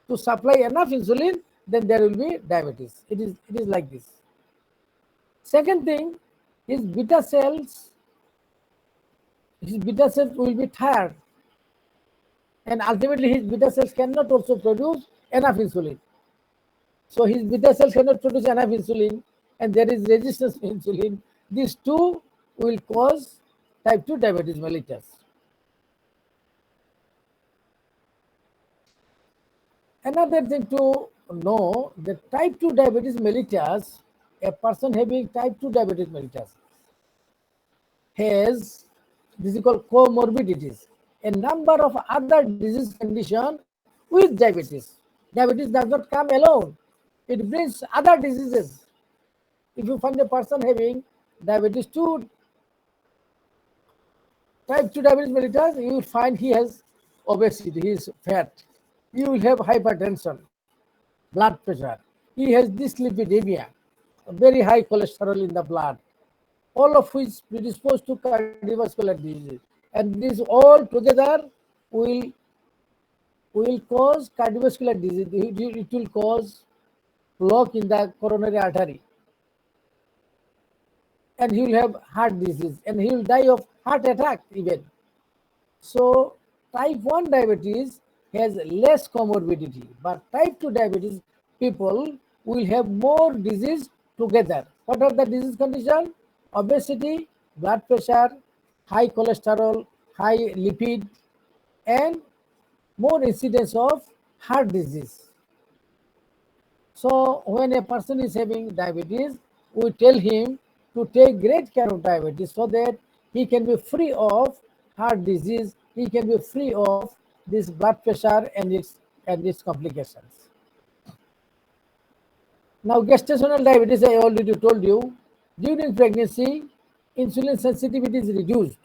to supply enough insulin, then there will be diabetes. It is like this. Second thing, his beta cells will be tired. And ultimately his beta cells cannot also produce enough insulin. So his beta cells cannot produce enough insulin and there is resistance to insulin. These two will cause type 2 diabetes mellitus. Another thing to know, that type 2 diabetes mellitus, a person having type 2 diabetes mellitus has, this is called comorbidities, a number of other disease conditions with diabetes. Diabetes does not come alone. It brings other diseases. If you find a person having diabetes 2, type 2 diabetes mellitus, you will find he has obesity, he is fat. You will have hypertension, blood pressure. He has dyslipidemia, very high cholesterol in the blood, all of which predisposed to cardiovascular disease. And this all together will cause cardiovascular disease. It will cause block in the coronary artery. And he will have heart disease and he will die of heart attack even. So type 1 diabetes has less comorbidity, but type 2 diabetes people will have more disease together. What are the disease conditions? Obesity, blood pressure, high cholesterol, high lipid, and more incidence of heart disease. So when a person is having diabetes, we tell him to take great care of diabetes so that he can be free of heart disease, he can be free of this blood pressure and its complications. Now gestational diabetes, I already told you, during pregnancy, insulin sensitivity is reduced.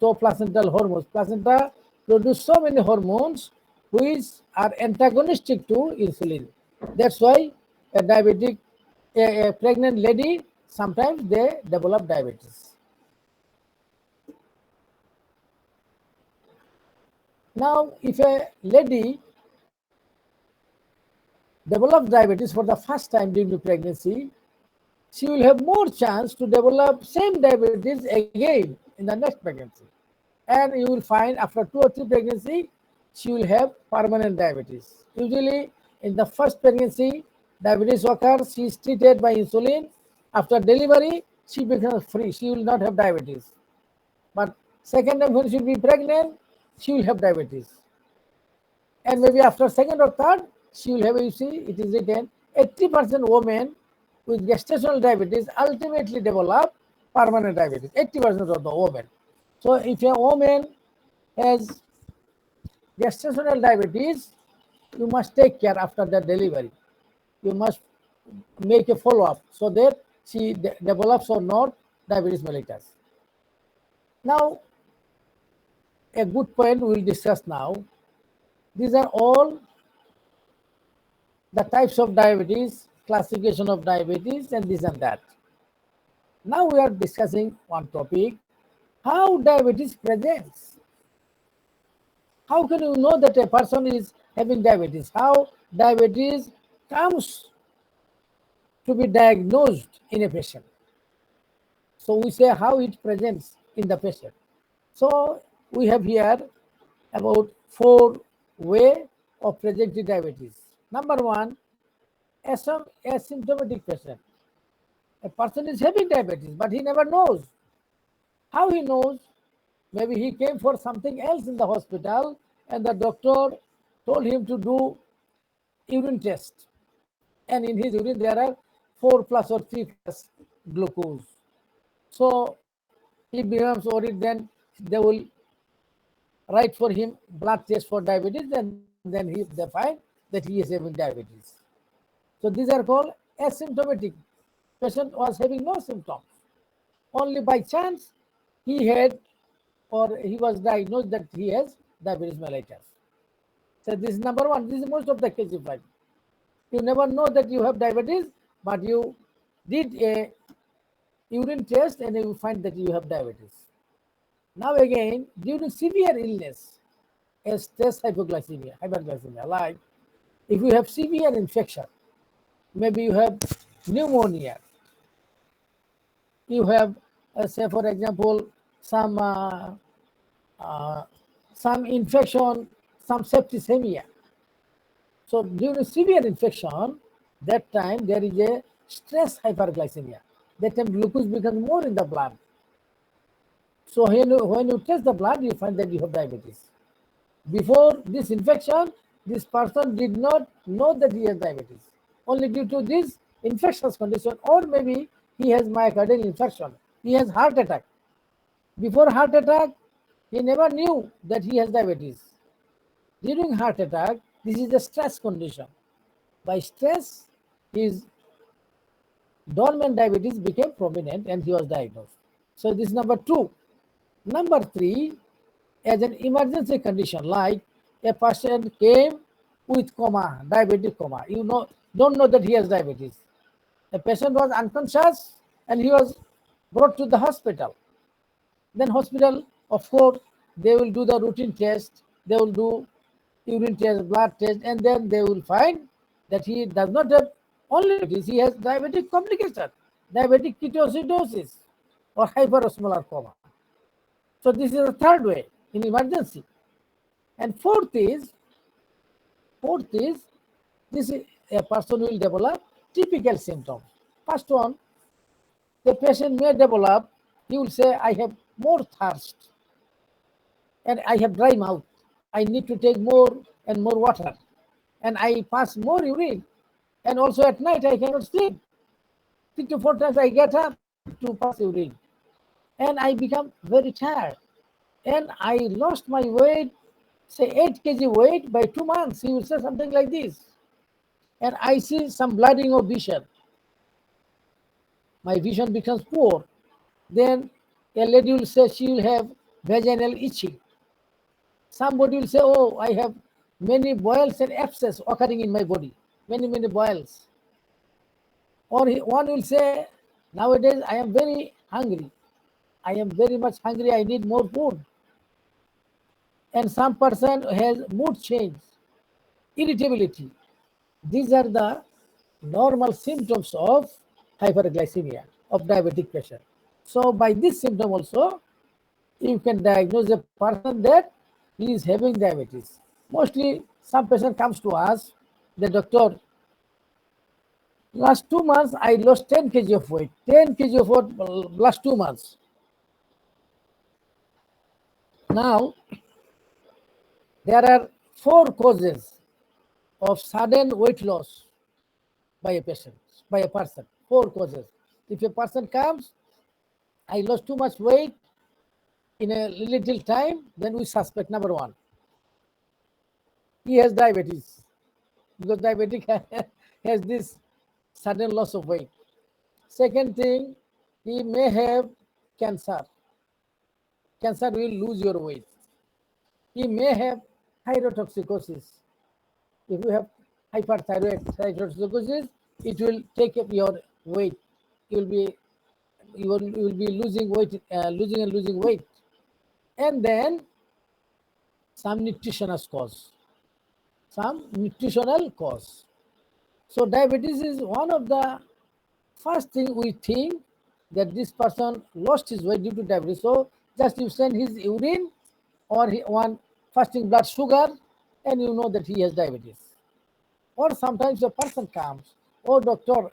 So placental hormones. Placenta produce so many hormones which are antagonistic to insulin. That's why a pregnant lady, sometimes they develop diabetes. Now, if a lady develops diabetes for the first time during the pregnancy, she will have more chance to develop same diabetes again in the next pregnancy. And you will find after 2 or 3 pregnancies, she will have permanent diabetes. Usually in the first pregnancy, diabetes occurs, she is treated by insulin. After delivery, she becomes free. She will not have diabetes. But Second time when she will be pregnant, she will have diabetes. And maybe after second or third, she will have, you see, it is written, 80% women with gestational diabetes ultimately develop permanent diabetes, 80% of the women. So if a woman has gestational diabetes, you must take care after the delivery. You must make a follow-up so that she develops or not diabetes mellitus. Now, a good point we'll discuss now. These are all the types of diabetes, classification of diabetes, and this and that. Now we are discussing one topic, how diabetes presents. How can you know that a person is having diabetes? How diabetes comes to be diagnosed in a patient? So we say how it presents in the patient. So we have here about 4 ways of presenting diabetes. Number 1, asymptomatic patient. A person is having diabetes, but he never knows. How he knows? Maybe he came for something else in the hospital and the doctor told him to do urine test. And in his urine there are 4 plus or 3 plus glucose. So he becomes worried, then they will write for him blood test for diabetes, and then they find that he is having diabetes. So these are called asymptomatic. Patient was having no symptoms. Only by chance he had or he was diagnosed that he has diabetes mellitus. So this is number 1. This is most of the cases. You never know that you have diabetes, but you did a urine test and you find that you have diabetes. Now again, during severe illness, as stress hyperglycemia, like if you have severe infection, maybe you have pneumonia, you have, say for example, some infection, some septicemia. So during severe infection, that time there is a stress hyperglycemia. That time glucose becomes more in the blood. So when you test the blood, you find that you have diabetes. Before this infection, this person did not know that he has diabetes. Only due to this infectious condition, or maybe he has myocardial infarction. He has heart attack. Before heart attack, he never knew that he has diabetes. During heart attack, this is a stress condition. By stress, his dormant diabetes became prominent and he was diagnosed. So this is number 2. Number 3, as an emergency condition, like a patient came with coma, diabetic coma. You don't know that he has diabetes. The patient was unconscious and he was brought to the hospital. Then hospital, of course, they will do the routine test. They will do urine test, blood test, and then they will find that he does not have only diabetes, he has diabetic complication, diabetic ketoacidosis or hyperosmolar coma. So this is the 3rd way in emergency. And fourth is this is a person will develop typical symptoms. First one, the patient may develop, he will say, I have more thirst and I have dry mouth. I need to take more and more water and I pass more urine, and also at night I cannot sleep. 3 to 4 times I get up to pass urine and I become very tired, and I lost my weight, say 8 kg weight by 2 months. He will say something like this. And I see some blurring of vision. My vision becomes poor. Then a lady will say she will have vaginal itching. Somebody will say, oh, I have many boils and abscess occurring in my body. Many boils. Or one will say, nowadays I am very hungry. I am very much hungry. I need more food. And some person has mood change, irritability. These are the normal symptoms of hyperglycemia, of diabetic patient. So by this symptom also, you can diagnose a person that he is having diabetes. Mostly some patient comes to us, the doctor, last 2 months I lost 10 kg of weight, 10 kg of weight last 2 months. Now, there are 4 causes of sudden weight loss by a patient, by a person. 4 causes. If a person comes, I lost too much weight in a little time, then we suspect number 1, he has diabetes, because diabetic has this sudden loss of weight. Second thing, he may have cancer. Cancer will lose your weight. He may have thyrotoxicosis. If you have thyrotoxicosis, it will take up your weight. You will be losing weight, losing weight. And then some nutritional cause. So diabetes is one of the first thing we think that this person lost his weight due to diabetes. So just you send his urine or one fasting blood sugar, and you know that he has diabetes. Or sometimes a person comes, oh doctor,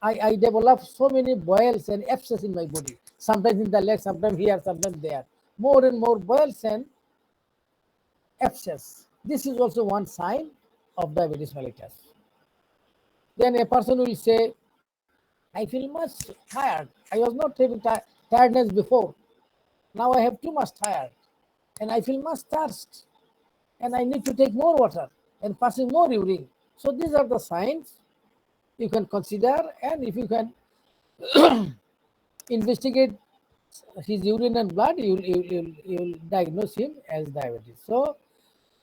I develop so many boils and abscess in my body. Sometimes in the leg, sometimes here, sometimes there. More and more boils and abscess. This is also one sign of diabetes mellitus. Then a person will say, I feel much tired. I was not having tiredness before. Now I have too much tired. And I feel much thirst. And I need to take more water and passing more urine. So these are the signs you can consider, and if you can investigate his urine and blood, you'll diagnose him as diabetes. So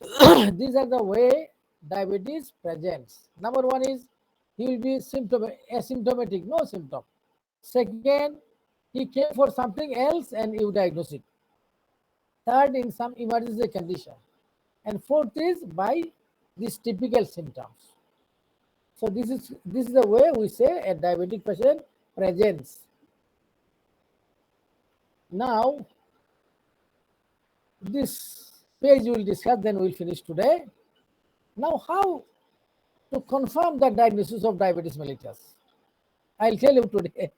these are the way diabetes presents. Number 1 is he will be asymptomatic, no symptom. Second, he came for something else and you diagnose it. Third, in some emergency condition. And fourth is by these typical symptoms. So this is the way we say a diabetic patient presents. Now, this page we will discuss, then we will finish today. Now, how to confirm the diagnosis of diabetes mellitus? I'll tell you today,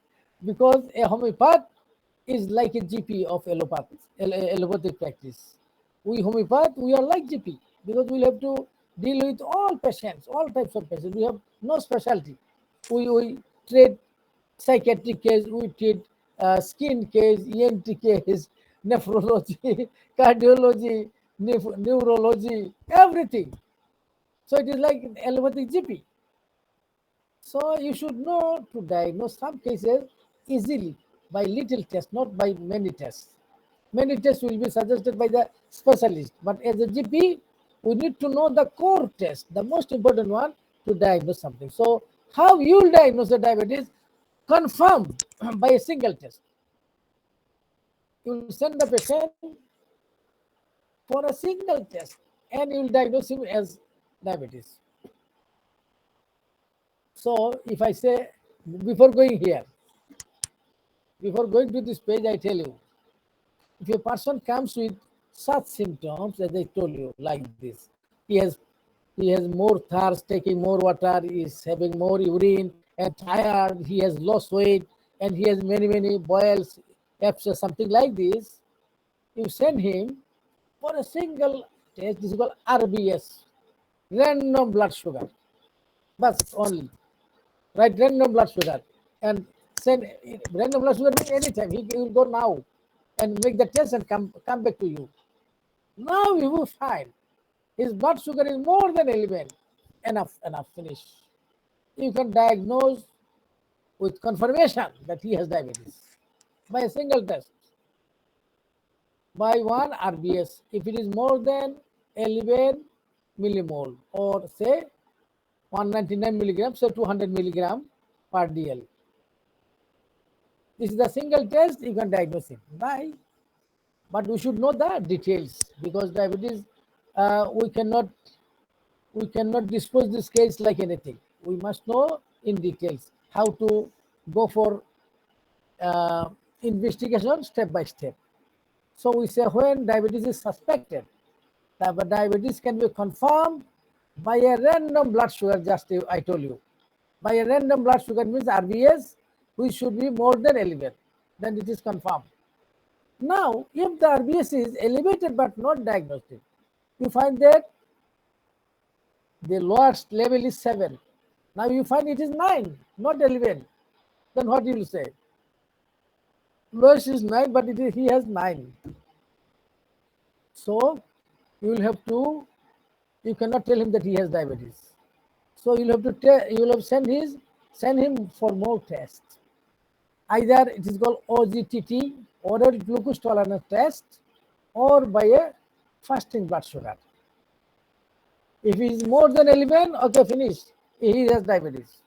because a homeopath is like a GP of allopathic practice. We homeopath, we are like GP, because we'll have to deal with all patients, all types of patients. We have no specialty. We treat psychiatric case, we treat skin case, ENT case, nephrology, cardiology, neurology, everything. So it is like an allopathic GP. So you should know to diagnose some cases easily by little tests, not by many tests. Many tests will be suggested by the specialist, but as a GP, we need to know the core test, the most important one, to diagnose something. So how you will diagnose the diabetes? Confirmed by a single test. You will send the patient for a single test and you will diagnose him as diabetes. So if I say, before going here, before going to this page, I tell you, if a person comes with such symptoms, as I told you, like this, he has more thirst, taking more water, he is having more urine, and tired, he has lost weight, and he has many boils, abscess, something like this, you send him for a single test. This is called RBS, random blood sugar, but only, right? Random blood sugar, and send random blood sugar means anytime. He will go now and make the test and come back to you. Now you will find his blood sugar is more than 11. Enough, finish. You can diagnose with confirmation that he has diabetes by a single test, by one RBS. If it is more than 11 millimole, or say 199 milligrams, so 200 milligram per DL. This is the single test, you can diagnose it. Bye. But we should know the details, because diabetes, we cannot dispose this case like anything. We must know in details how to go for investigation step by step. So we say when diabetes is suspected, but diabetes can be confirmed by a random blood sugar, just I told you. By a random blood sugar means RBS, which should be more than 11. Then it is confirmed. Now, if the RBS is elevated but not diagnostic, you find that the lowest level is 7. Now you find it is 9, not 11. Then what you will say? Lowest is 9, but he has 9. So you will have to, you cannot tell him that he has diabetes. So you'll have to you will have send him for more tests. Either it is called OGTT, oral glucose tolerance test, or by a fasting blood sugar. If it is more than 11, okay, finished. He has diabetes.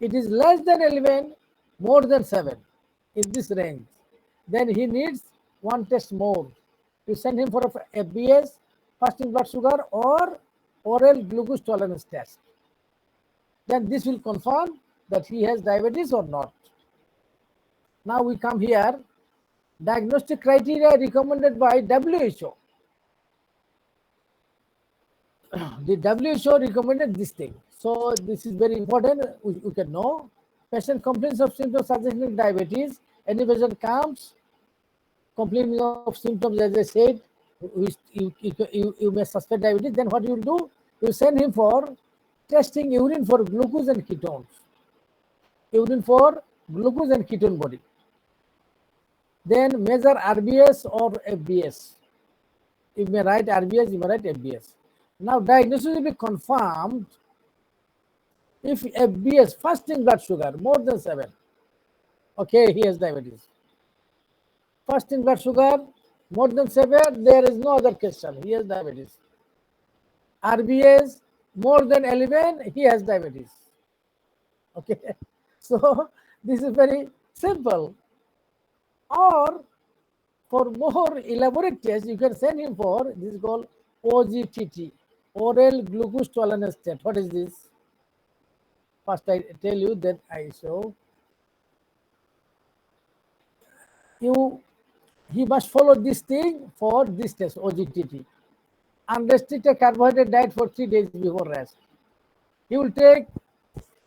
It is less than 11, more than 7, in this range. Then he needs one test more. You send him for a FBS, fasting blood sugar, or oral glucose tolerance test. Then this will confirm that he has diabetes or not. Now we come here, diagnostic criteria recommended by WHO. The WHO recommended this thing. So this is very important. We can know. Patient complains of symptoms suggesting diabetes. Any patient comes complaining of symptoms, as I said, you may suspect diabetes. Then what you will do? You send him for testing urine for glucose and ketones. Urine for glucose and ketone body. Then measure RBS or FBS. You may write RBS, you may write FBS. Now diagnosis will be confirmed if FBS, fasting blood sugar, more than 7. Okay, he has diabetes. Fasting blood sugar, more than 7, there is no other question. He has diabetes. RBS, more than 11, he has diabetes. Okay, so this is very simple. Or for more elaborate tests, you can send him for, this is called OGTT, oral glucose tolerance test. What is this? First I tell you, then I show. He must follow this thing for this test, OGTT. Unrestricted carbohydrate diet for 3 days before rest. He will take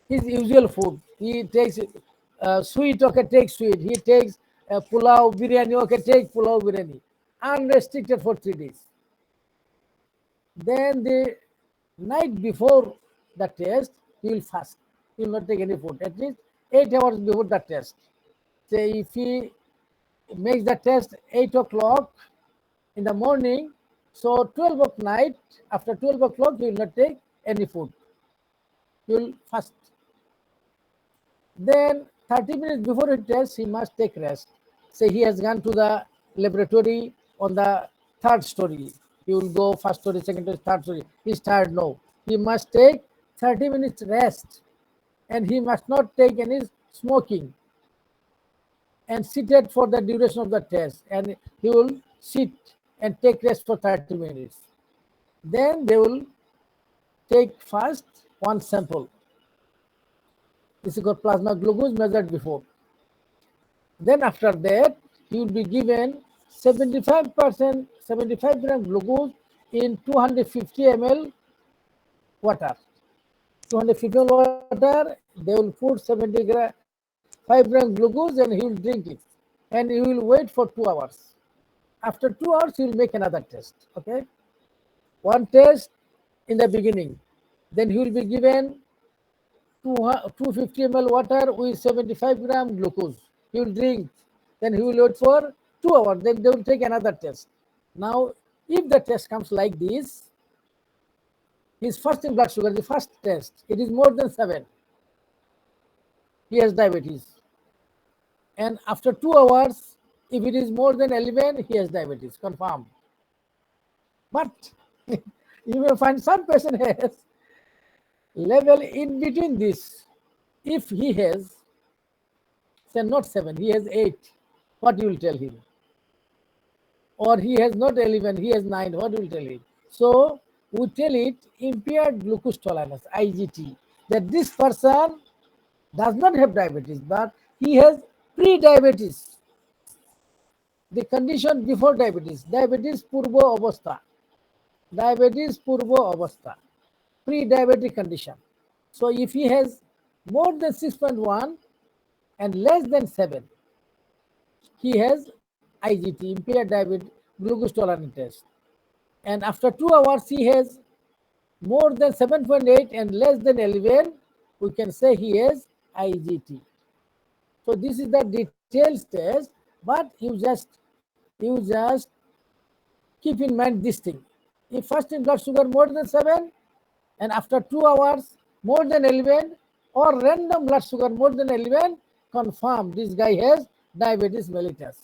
his usual food. He takes sweet, okay, take sweet. He takes pulao, biryani, okay, take pulao, biryani. Unrestricted for 3 days. Then the night before the test, he will fast. He will not take any food, at least 8 hours before the test. Say if he makes the test 8 o'clock in the morning, so 12 o'clock night, after 12 o'clock, he will not take any food. He will fast. Then 30 minutes before he tests, he must take rest. Say he has gone to the laboratory on the 3rd story. He will go 1st story, 2nd story, 3rd story. He's tired, no. He must take 30 minutes rest. And he must not take any smoking. And seated for the duration of the test. And he will sit and take rest for 30 minutes. Then they will take first one sample. This is called plasma glucose measured before. Then after that, he will be given 75 gram glucose in 250 ml water. 250 ml water, they will put 5 gram glucose and he will drink it. And he will wait for 2 hours. After 2 hours, he will make another test. Okay? One test in the beginning. Then he will be given 250 ml water with 75 gram glucose. He will drink. Then he will wait for 2 hours. Then they will take another test. Now, if the test comes like this, his fasting blood sugar, the first test, it is more than 7. He has diabetes. And after 2 hours, if it is more than 11, he has diabetes, confirmed. But you may find some person has level in between this. If he has, say not 7, he has 8, what you will tell him? Or he has not 11, he has 9, what you will tell him? So we tell it impaired glucose tolerance, IGT, that this person does not have diabetes, but he has pre-diabetes. The condition before diabetes, diabetes purva avastha, pre-diabetic condition. So if he has more than 6.1 and less than 7, he has IGT, impaired diabetes glucose tolerance test. And after 2 hours, he has more than 7.8 and less than 11, we can say he has IGT. So this is the details test, but you just keep in mind this thing. If fasting blood sugar more than 7 and after 2 hours more than 11 or random blood sugar more than 11, confirm this guy has diabetes mellitus.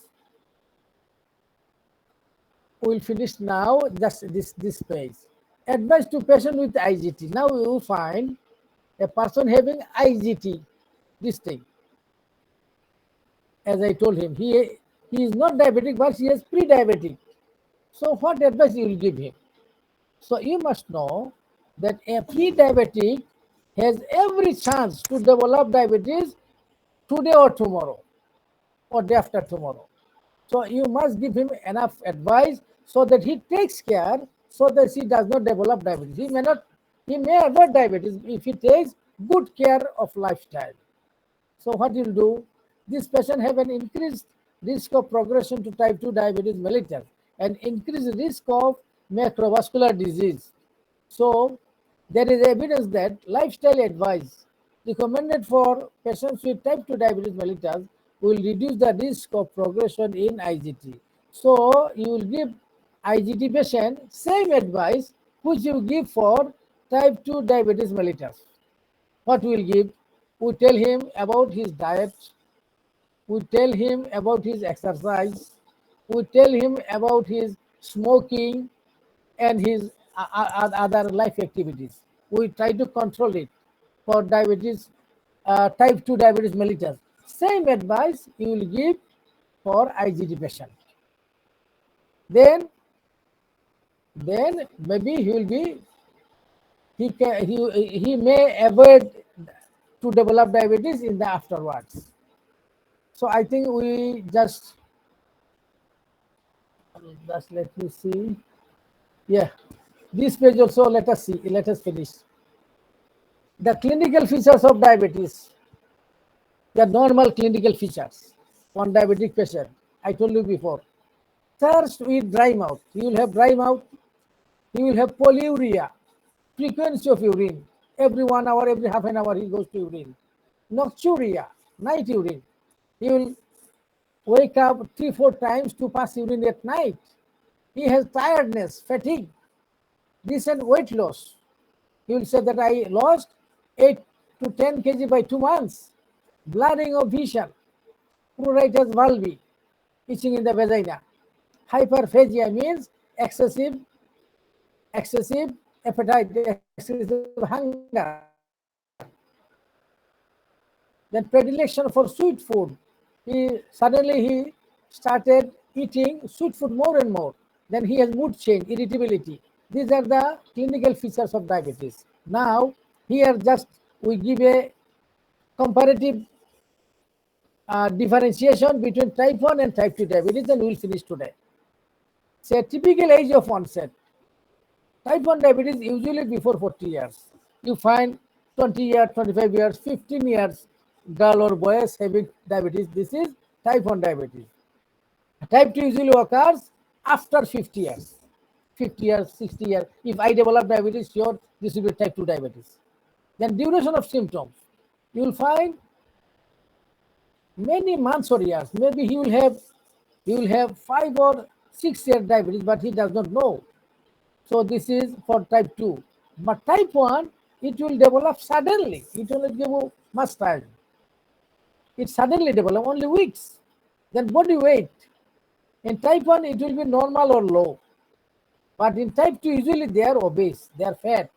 We will finish now just this page. Advice to patient with IGT. Now you will find a person having IGT, this thing. As I told him, he is not diabetic, but he is pre-diabetic. So what advice you will give him? So you must know that a pre-diabetic has every chance to develop diabetes today or tomorrow or day after tomorrow. So you must give him enough advice so that he takes care so that he does not develop diabetes. He may avoid diabetes if he takes good care of lifestyle. So what you will do? This patient have an increased risk of progression to type 2 diabetes mellitus and increased risk of macrovascular disease. So there is evidence that lifestyle advice recommended for patients with type 2 diabetes mellitus will reduce the risk of progression in IGT. So you will give IGT patient same advice which you give for type 2 diabetes mellitus. What we will give? We tell him about his diet, we tell him about his exercise, we tell him about his smoking and his other life activities. We try to control it for diabetes, type 2 diabetes mellitus. Same advice you will give for IGT patient. Then maybe he may avoid to develop diabetes in the afterwards. So I think we just let me see. Yeah, this page also let us see. Let us finish. The clinical features of diabetes. The normal clinical features on diabetic patient. I told you before. Thirst with dry mouth. He will have dry mouth. He will have polyuria. Frequency of urine. Every 1 hour, every half an hour he goes to urine. Nocturia, night urine. He will wake up 3-4 times to pass urine at night. He has tiredness, fatigue, recent weight loss. He will say that I lost 8 to 10 kg by 2 months. Blurring of vision, pruritus valvi, itching in the vagina. Hyperphagia means excessive appetite, excessive hunger. Then predilection for sweet food. He started eating sweet food more and more. Then he has mood change, irritability. These are the clinical features of diabetes. Now, here just we give a comparative differentiation between type 1 and type 2 diabetes, and we will finish today. Say typical age of onset. Type 1 diabetes usually before 40 years. You find 20 years, 25 years, 15 years girl or boys having diabetes. This is type 1 diabetes. Type 2 usually occurs after 50 years. 50 years, 60 years. If I develop diabetes, sure, this will be type 2 diabetes. Then duration of symptoms. You will find many months or years. Maybe he will have 5 or 6 year diabetes, but he does not know. So this is for type 2. But type 1, it will develop suddenly. It will not give you much time. It suddenly develop only weeks. Then body weight. In type 1, it will be normal or low. But in type 2, usually they are obese, they are fat.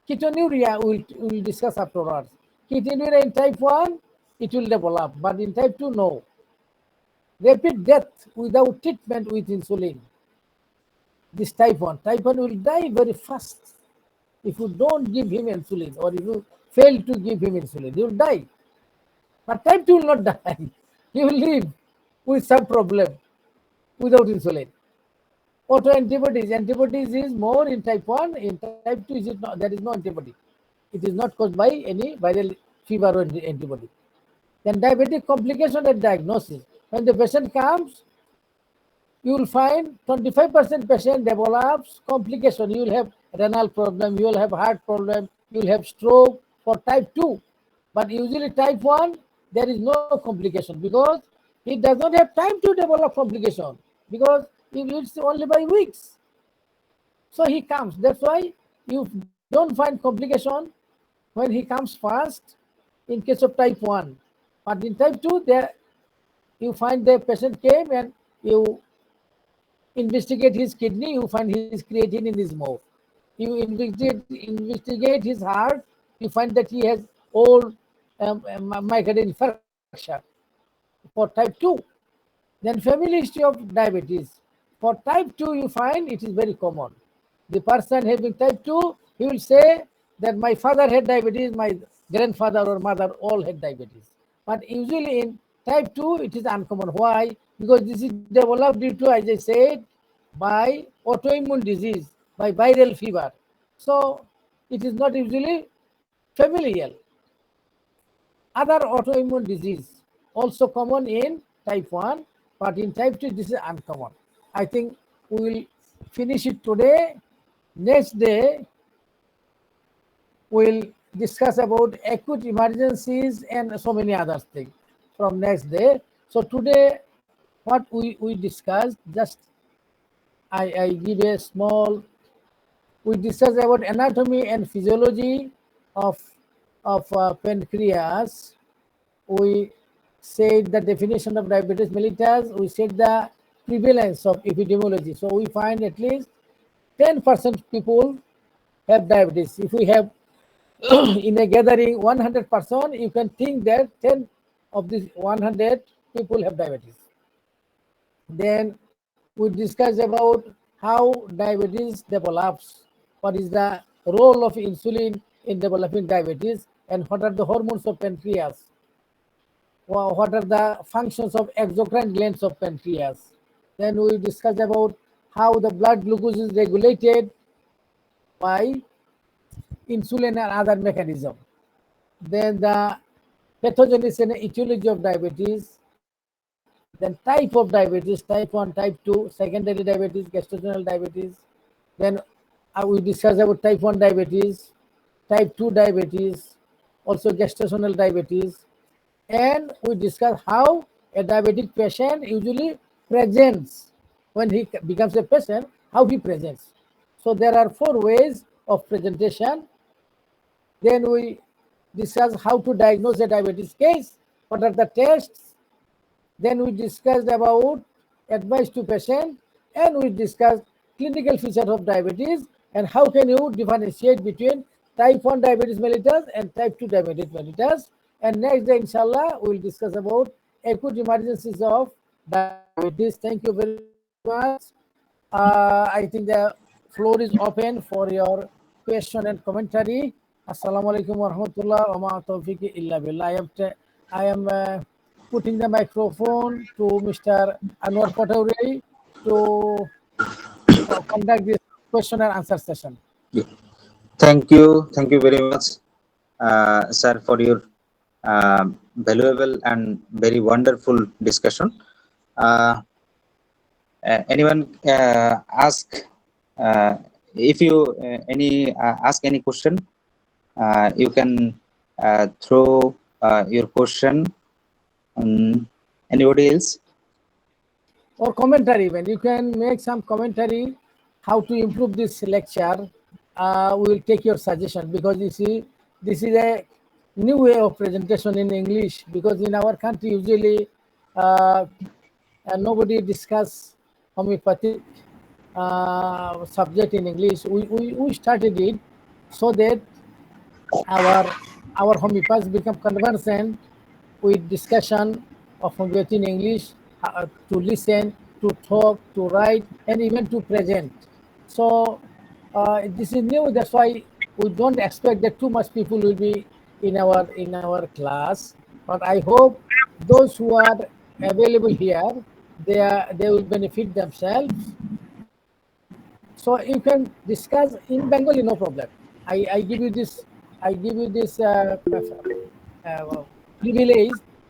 Ketonuria, we will discuss afterwards. Ketonuria in type 1, it will develop, but in type 2, no. Rapid death without treatment with insulin. This type 1. Type 1 will die very fast if you don't give him insulin, or if you fail to give him insulin, he will die. But type 2 will not die. He will live with some problem without insulin. Autoantibodies. Antibodies is more in type 1. In type 2, is it not? There is no antibody. It is not caused by any viral fever or antibody. Then diabetic complication and diagnosis. When the patient comes, you will find 25% patient develops complication. You will have renal problem, you will have heart problem, you will have stroke for type 2. But usually type 1, there is no complication because he does not have time to develop complication because he lives only by weeks. So he comes. That's why you don't find complication when he comes first in case of type 1. But in type 2, there you find the patient came and you investigate his kidney, you find his creatinine in his mouth. You investigate his heart, you find that he has old myocardial infarction for type 2. Then family history of diabetes. For type 2, you find it is very common. The person having type 2, he will say that my father had diabetes, my grandfather or mother all had diabetes. But usually in type 2, it is uncommon. Why? Because this is developed due to, as I said, by autoimmune disease, by viral fever. So it is not usually familial. Other autoimmune disease also common in type 1, but in type 2 this is uncommon. I think we will finish it today. Next day we'll discuss about acute emergencies and so many other things from next day. So today what we discussed, just I give a small, we discussed about anatomy and physiology of pancreas. We said the definition of diabetes mellitus. We said the prevalence of epidemiology. So we find at least 10% people have diabetes. If we have in a gathering 100 person, you can think that 10 of these 100 people have diabetes. Then we discussed about how diabetes develops, what is the role of insulin in developing diabetes, and what are the hormones of pancreas, what are the functions of exocrine glands of pancreas. Then we discussed about how the blood glucose is regulated by insulin and other mechanism. Then the pathogenesis and etiology of diabetes, then type of diabetes, type 1, type 2, secondary diabetes, gestational diabetes. Then we discuss about type 1 diabetes, type 2 diabetes, also gestational diabetes. And we discuss how a diabetic patient usually presents when he becomes a patient, how he presents. So there are 4 ways of presentation. Then we discuss how to diagnose a diabetes case, what are the tests. Then we discussed about advice to patient, and we discussed clinical features of diabetes and how can you differentiate between type 1 diabetes mellitus and type 2 diabetes mellitus. And next day, inshallah, we will discuss about acute emergencies of diabetes. Thank you very much. I think the floor is open for your question and commentary. Assalamu alaikum wa rahmatullah wa ma tawfiqi illa billah. I am putting the microphone to Mr. Anwar Patauri to conduct this question and answer session. Thank you very much, sir, for your valuable and very wonderful discussion. Anyone ask if you ask any question, you can throw your question. Anybody else? Or commentary, when you can make some commentary how to improve this lecture. We will take your suggestion, because you see this is a new way of presentation in English, because in our country usually nobody discuss homeopathic subject in English. We started it so that our homeopaths become conversant with discussion of homeopathy in English, to listen, to talk, to write, and even to present. So this is new. That's why we don't expect that too much people will be in our class. But I hope those who are available here, they will benefit themselves. So you can discuss in Bengali, no problem. I give you this privilege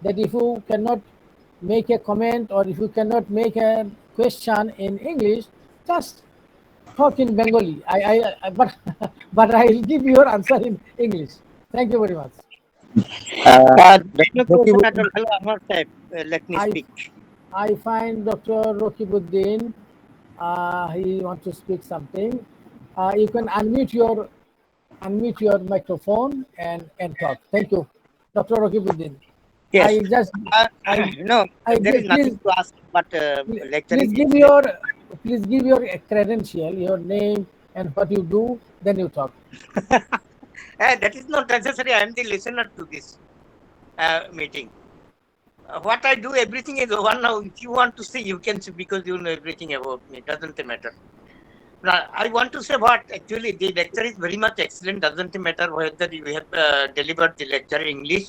that if you cannot make a comment or if you cannot make a question in English, just talk in Bengali. But I will give your answer in English. Thank you very much. No question at all. Hello, Amar Sahib. Let me speak. I find Dr. Rokibuddin, he wants to speak something. You can unmute your microphone and talk. Thank you, Dr. Rokibuddin. Yes. No, there is nothing to ask but lecturing. Please give your credential, your name and what you do, then you talk. That is not necessary. I am the listener to this meeting. What I do, everything is over now. If you want to see, you can see because you know everything about me. Doesn't matter. Now, I want to say what actually the lecture is very much excellent. Doesn't matter whether you have delivered the lecture in English.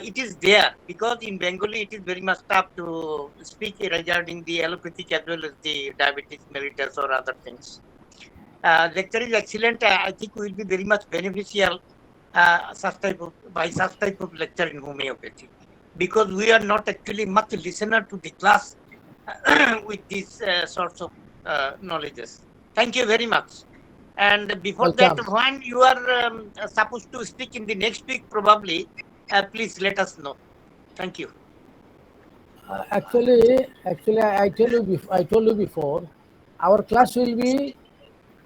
It is there because in Bengali it is very much tough to speak regarding the allopathic as well as the diabetes mellitus or other things. Lecture is excellent. I think will be very much beneficial such type of lecture in homeopathy because we are not actually much listener to the class with these sorts of knowledges. Thank you very much. And before Welcome. that, when you are supposed to speak in the next week, probably, please let us know. Thank you. Actually, I told you before, our class will be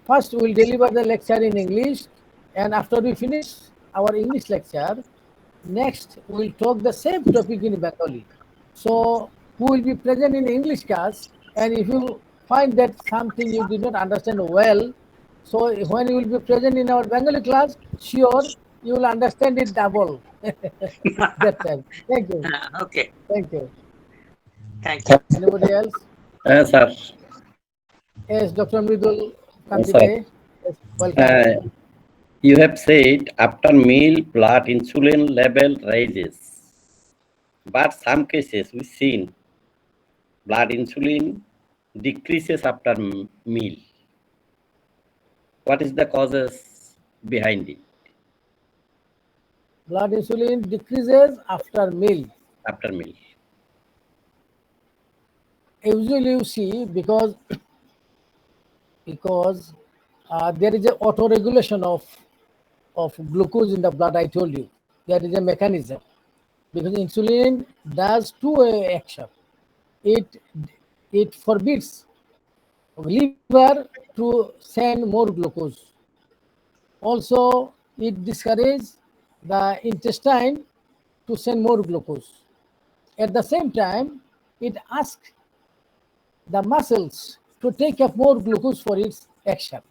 first. We'll deliver the lecture in English, and after we finish our English lecture, next we'll talk the same topic in Bengali. So, who will be present in English class, and if you find that something you did not understand well, so when you will be present in our Bengali class, sure you will understand it double. That time. Thank you. Okay. Thank you. Thank you. Anybody else? Sir. Yes, Dr. Mridul Yes, Kantite. Yes, welcome. You have said after meal blood insulin level rises, but some cases we've seen blood insulin decreases after meal. What is the causes behind it? Blood insulin decreases after meal. After meal. Usually you see because there is a auto-regulation of glucose in the blood. I told you there is a mechanism because insulin does two-way action. It forbids liver to send more glucose. Also, it discourages the intestine to send more glucose. At the same time, it asks the muscles to take up more glucose for its action.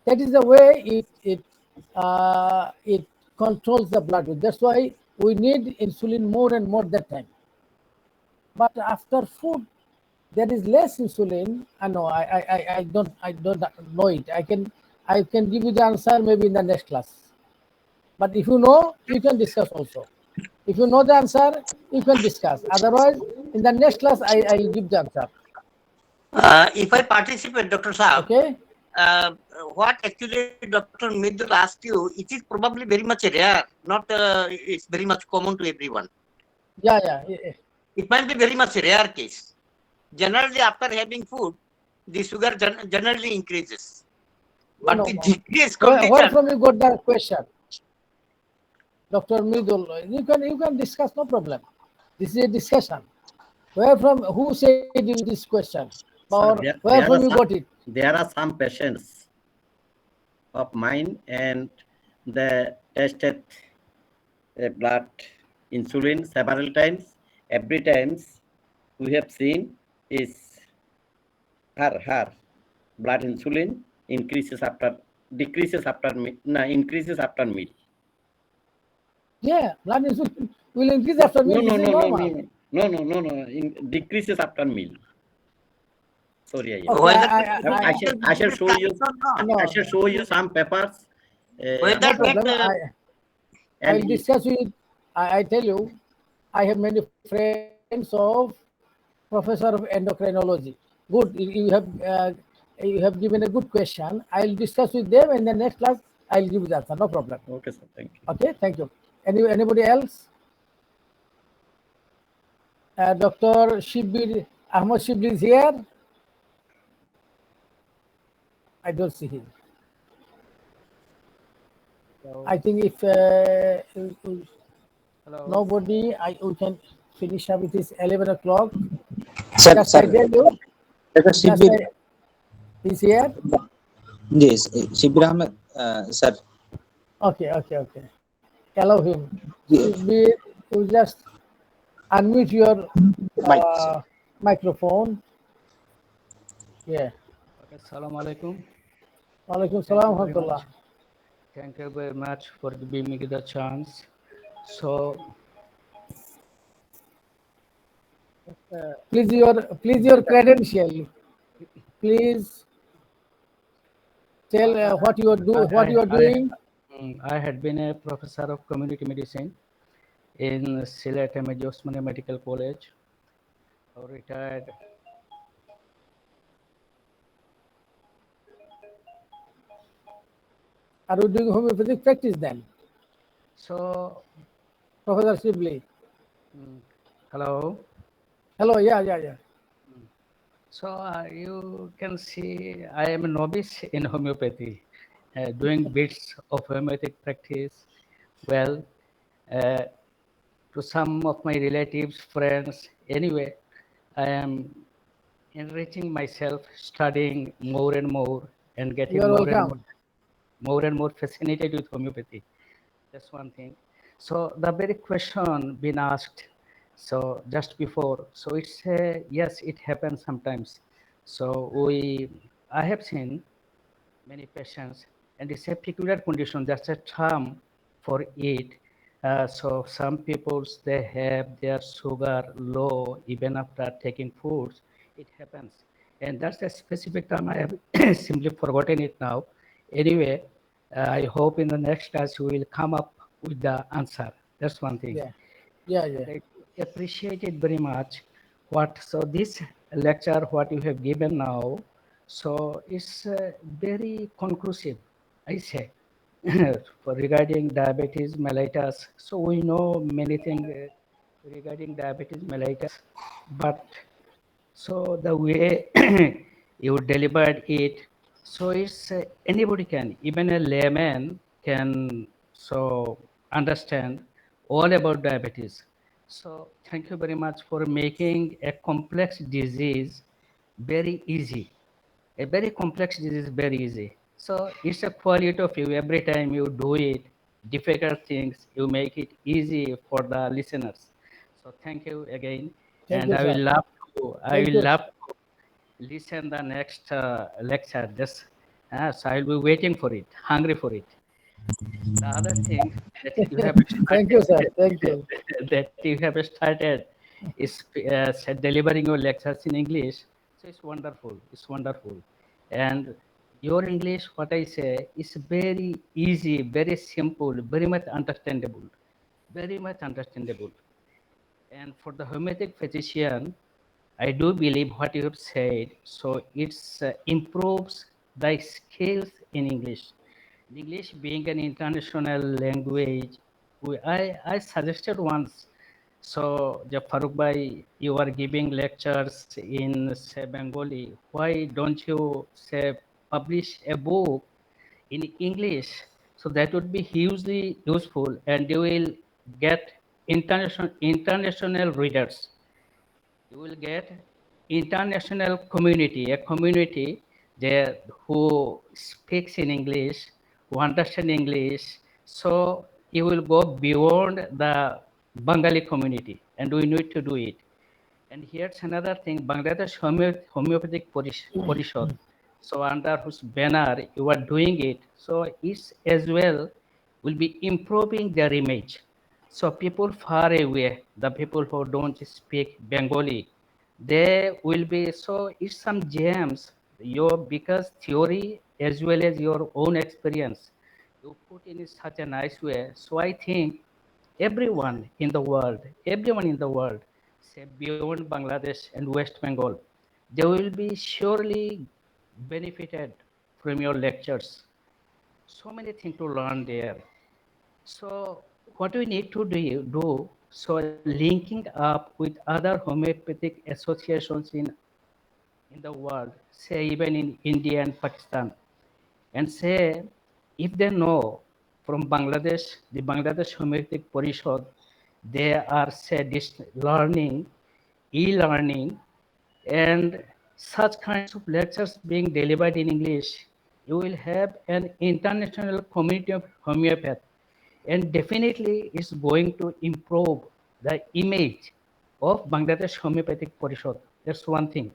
That is the way it controls the blood. That's why we need insulin more and more that time. But after food, there is less insulin. I know I don't know it. I can give you the answer maybe in the next class. But if you know, you can discuss also. If you know the answer, you can discuss. Otherwise, in the next class, I will give the answer. If I participate, Dr. Saab, okay. What actually Dr. Midul asked you, it is probably very much rare, not it's very much common to everyone. Yeah. It might be very much rare case. Generally, after having food, the sugar generally increases. But the decrease condition. Where from you got that question? Dr. Midul, you can discuss, no problem. This is a discussion. Who said you this question? Or where from you got it? There are some patients of mine and they tested blood insulin several times. Every time we have seen is her blood insulin decreases after meal. Yeah, blood insulin will increase after meal. No. Decreases after meal. Sorry, okay, I shall show you. I shall show you some papers. No problem. I'll discuss with. I tell you, I have many friends of professor of endocrinology. Good, you have given a good question. I'll discuss with them, and the next class I'll give the answer. No problem. Okay, sir. Thank you. Okay, thank you. Anybody else? Dr. Ahmad Shibli is here. I don't see him. Hello. I think if Hello. nobody, we can finish up. It is 11 o'clock. Sir, Just sir, I tell you, Dr. just Shibbir, he's here. yes, Shibbir Ahmed, sir. Okay. Allow him. Yeah. Shibbir, you just unmute your Mic, sir. microphone. Yeah. Okay, Assalamu alaikum. Walaikum Thank salam you very wa much. Thank you very much for giving me the chance. So, Please your credential. Please tell what you are doing. I had been a professor of community medicine in Sylhet Osmania Medical College. I retired. Are you doing homeopathic practice then, So, Professor Sibley? hello. Hello. Yeah. So you can see I am a novice in homeopathy, doing bits of homeopathic practice. Well, to some of my relatives, friends, anyway, I am enriching myself, studying more and more, and getting You are more and more fascinated with homeopathy. That's one thing. So the very question been asked, so just before, so it's yes, it happens sometimes. So I have seen many patients, and it's a peculiar condition. That's a term for it. So some peoples, they have their sugar low even after taking foods. It happens, and that's a specific term. I have simply forgotten it now. Anyway, I hope in the next class we will come up with the answer. That's one thing. Yeah. I appreciate it very much. So this lecture, what you have given now, so it's very conclusive, I say, for regarding diabetes mellitus. So we know many things regarding diabetes mellitus, but so the way you delivered it, so it's anybody can, even a layman can so understand all about diabetes. So thank you very much for making a complex disease very easy. A very complex disease very easy. So it's a quality of you. Every time you do it, difficult things, you make it easy for the listeners. So thank you again. Thank And you, I will sir. love to, Thank you. listen the next lecture. Just so I'll be waiting for it, hungry for it. The other thing that you have Thank you, sir. Thank you. that you have started is delivering your lectures in English. So it's wonderful. It's wonderful. And your English, what I say, is very easy, very simple, very much understandable. Very much understandable. And for the homeopathic physician, I do believe what you have said. So it improves the skills in English. English being an international language, I suggested once. So, Faruque bhai, you are giving lectures in say Bengali. Why don't you say publish a book in English? So that would be hugely useful, and you will get international readers. You will get international community, a community there who speaks in English, who understand English. So you will go beyond the Bengali community, and we need to do it. And here's another thing, Bangladesh Homeopathic Parishad. So under whose banner you are doing it. So it's as well will be improving their image. So people far away, the people who don't speak Bengali, they will be, so it's some gems, because theory as well as your own experience, you put in such a nice way. So I think everyone in the world, say beyond Bangladesh and West Bengal, they will be surely benefited from your lectures. So many things to learn there. So what we need to do so linking up with other homeopathic associations in the world, say even in India and Pakistan. and say if they know from Bangladesh, the Bangladesh Homeopathic Parishad, they are learning, e-learning, and such kinds of lectures being delivered in English, you will have an international community of homeopaths, and definitely it's going to improve the image of Bangladesh Homeopathic Parishad. That's one thing.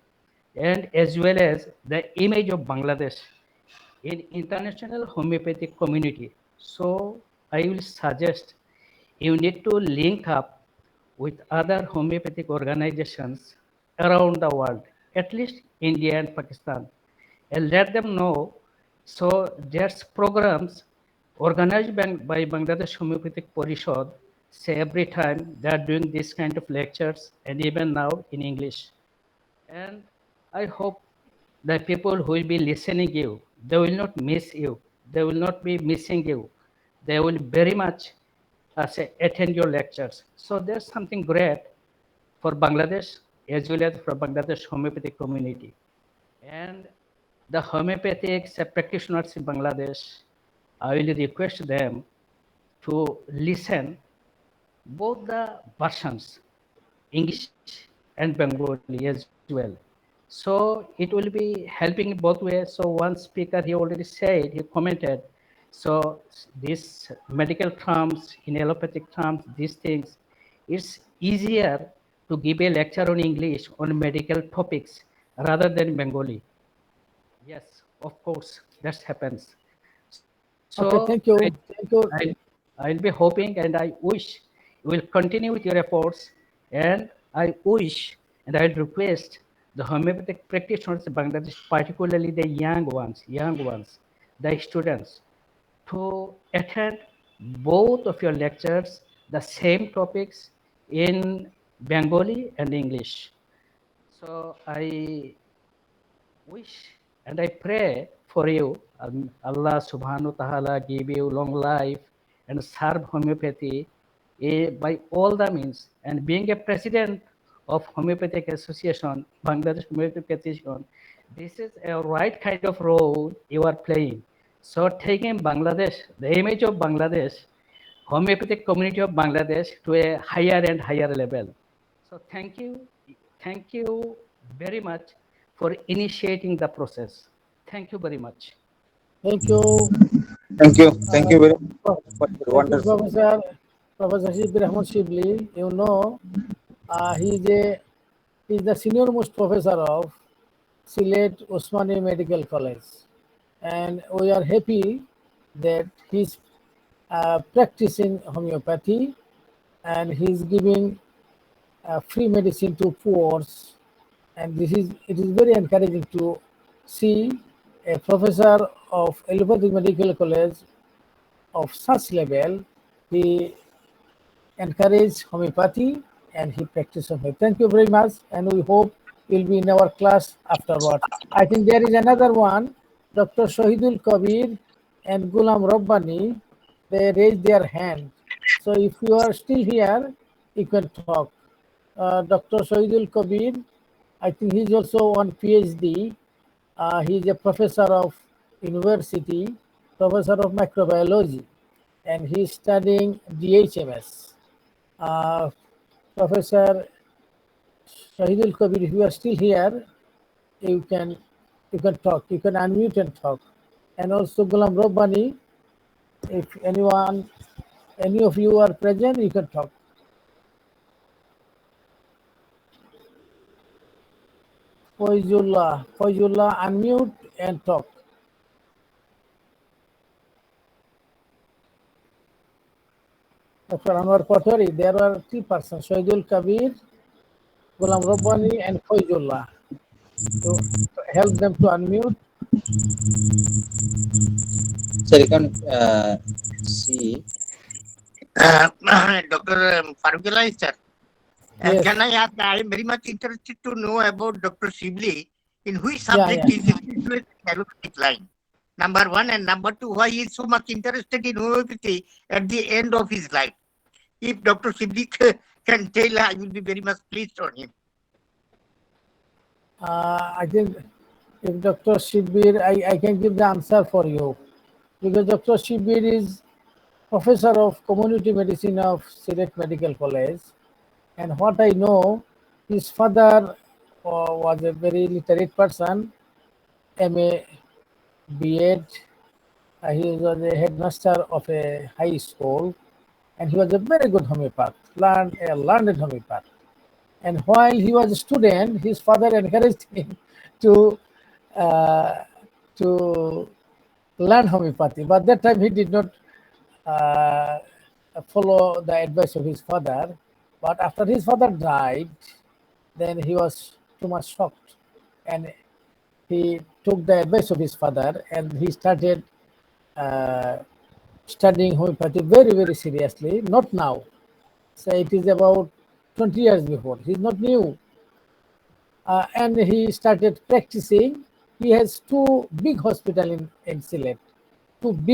And as well as the image of Bangladesh in international homeopathic community. So I will suggest you need to link up with other homeopathic organizations around the world, at least India and Pakistan, and let them know. So there's programs organized by Bangladesh Homeopathic Parishad. Say every time they are doing this kind of lectures, and even now in English. And I hope the people who will be listening you, they will not miss you. They will not be missing you. They will very much say, attend your lectures. So there's something great for Bangladesh as well as for Bangladesh homeopathic community. And the homeopathic practitioners in Bangladesh, I will request them to listen both the versions, English and Bengali as well. So it will be helping both ways. So one speaker, he already said, he commented, so these medical terms, in allopathic terms, these things, it's easier to give a lecture on English on medical topics rather than Bengali. Yes, of course, that happens. So Okay, thank you. Thank you. I'll be hoping and I wish you will continue with your efforts, and I wish and I request the homeopathic practitioners in Bangladesh, particularly the young ones, the students, to attend both of your lectures, the same topics in Bengali and English. So I wish and I pray for you. Allah subhanahu wa ta'ala give you long life and serve homeopathy by all the means. And being a president of Homeopathic Association, Bangladesh Homeopathic Association, this is a right kind of role you are playing. So taking Bangladesh, the image of Bangladesh, homeopathic community of Bangladesh to a higher and higher level. So thank you very much for initiating the process. Thank you very much. Thank you. Thank you. Thank you very much for your Thank you, wonderful. Professor Rahman Shibli. You know, he is the senior most professor of Sylhet Osmani Medical College, and we are happy that he's practicing homeopathy and he's giving free medicine to poor, and it is very encouraging to see a professor of allopathic medical college of such level. He encouraged homeopathy and he practiced homeopathy. Thank you very much, and we hope you'll be in our class afterward. I think there is another one, Dr. Shahidul Kabir and Gulam Rabbani. They raised their hand. So if you are still here, you can talk. Dr. Shahidul Kabir, I think he's also on PhD. He's a professor of university, professor of microbiology, and he's studying DHMS. Professor Shahidul Kabir, if you are still here, you can talk. You can unmute and talk. And also Gulam Rabbani, if any of you are present, you can talk. Faizullah, unmute and talk. Dr. Anwar Patori, there are 3 persons, Shahidul Kabir, Gulam Rabbani, and Faizullah. To help them to unmute. So you can see. Dr. Faruque, sir. Yes. Can I ask? I am very much interested to know about Dr. Shibli. In which subject is the allopathic line? Number 1, and number 2, why he is so much interested in homeopathy at the end of his life? If Dr. Shibli can tell, I will be very much pleased on him. I think if Dr. Shibir, I can give the answer for you, because Dr. Shibir is professor of community medicine of Sylhet Medical College, and what I know, his father was a very literate person, MA, B.Ed. He was a headmaster of a high school, and he was a very good homeopath, learned homeopath. And while he was a student, his father encouraged him to uh, to learn homeopathy. But that time he did not follow the advice of his father. But after his father died, then he was too much shocked, and he took the advice of his father and he started studying homeopathy very, very seriously. Not now. So it is about 20 years before. He's not new. And he started practicing. He has two big hospitals in Sylhet, two big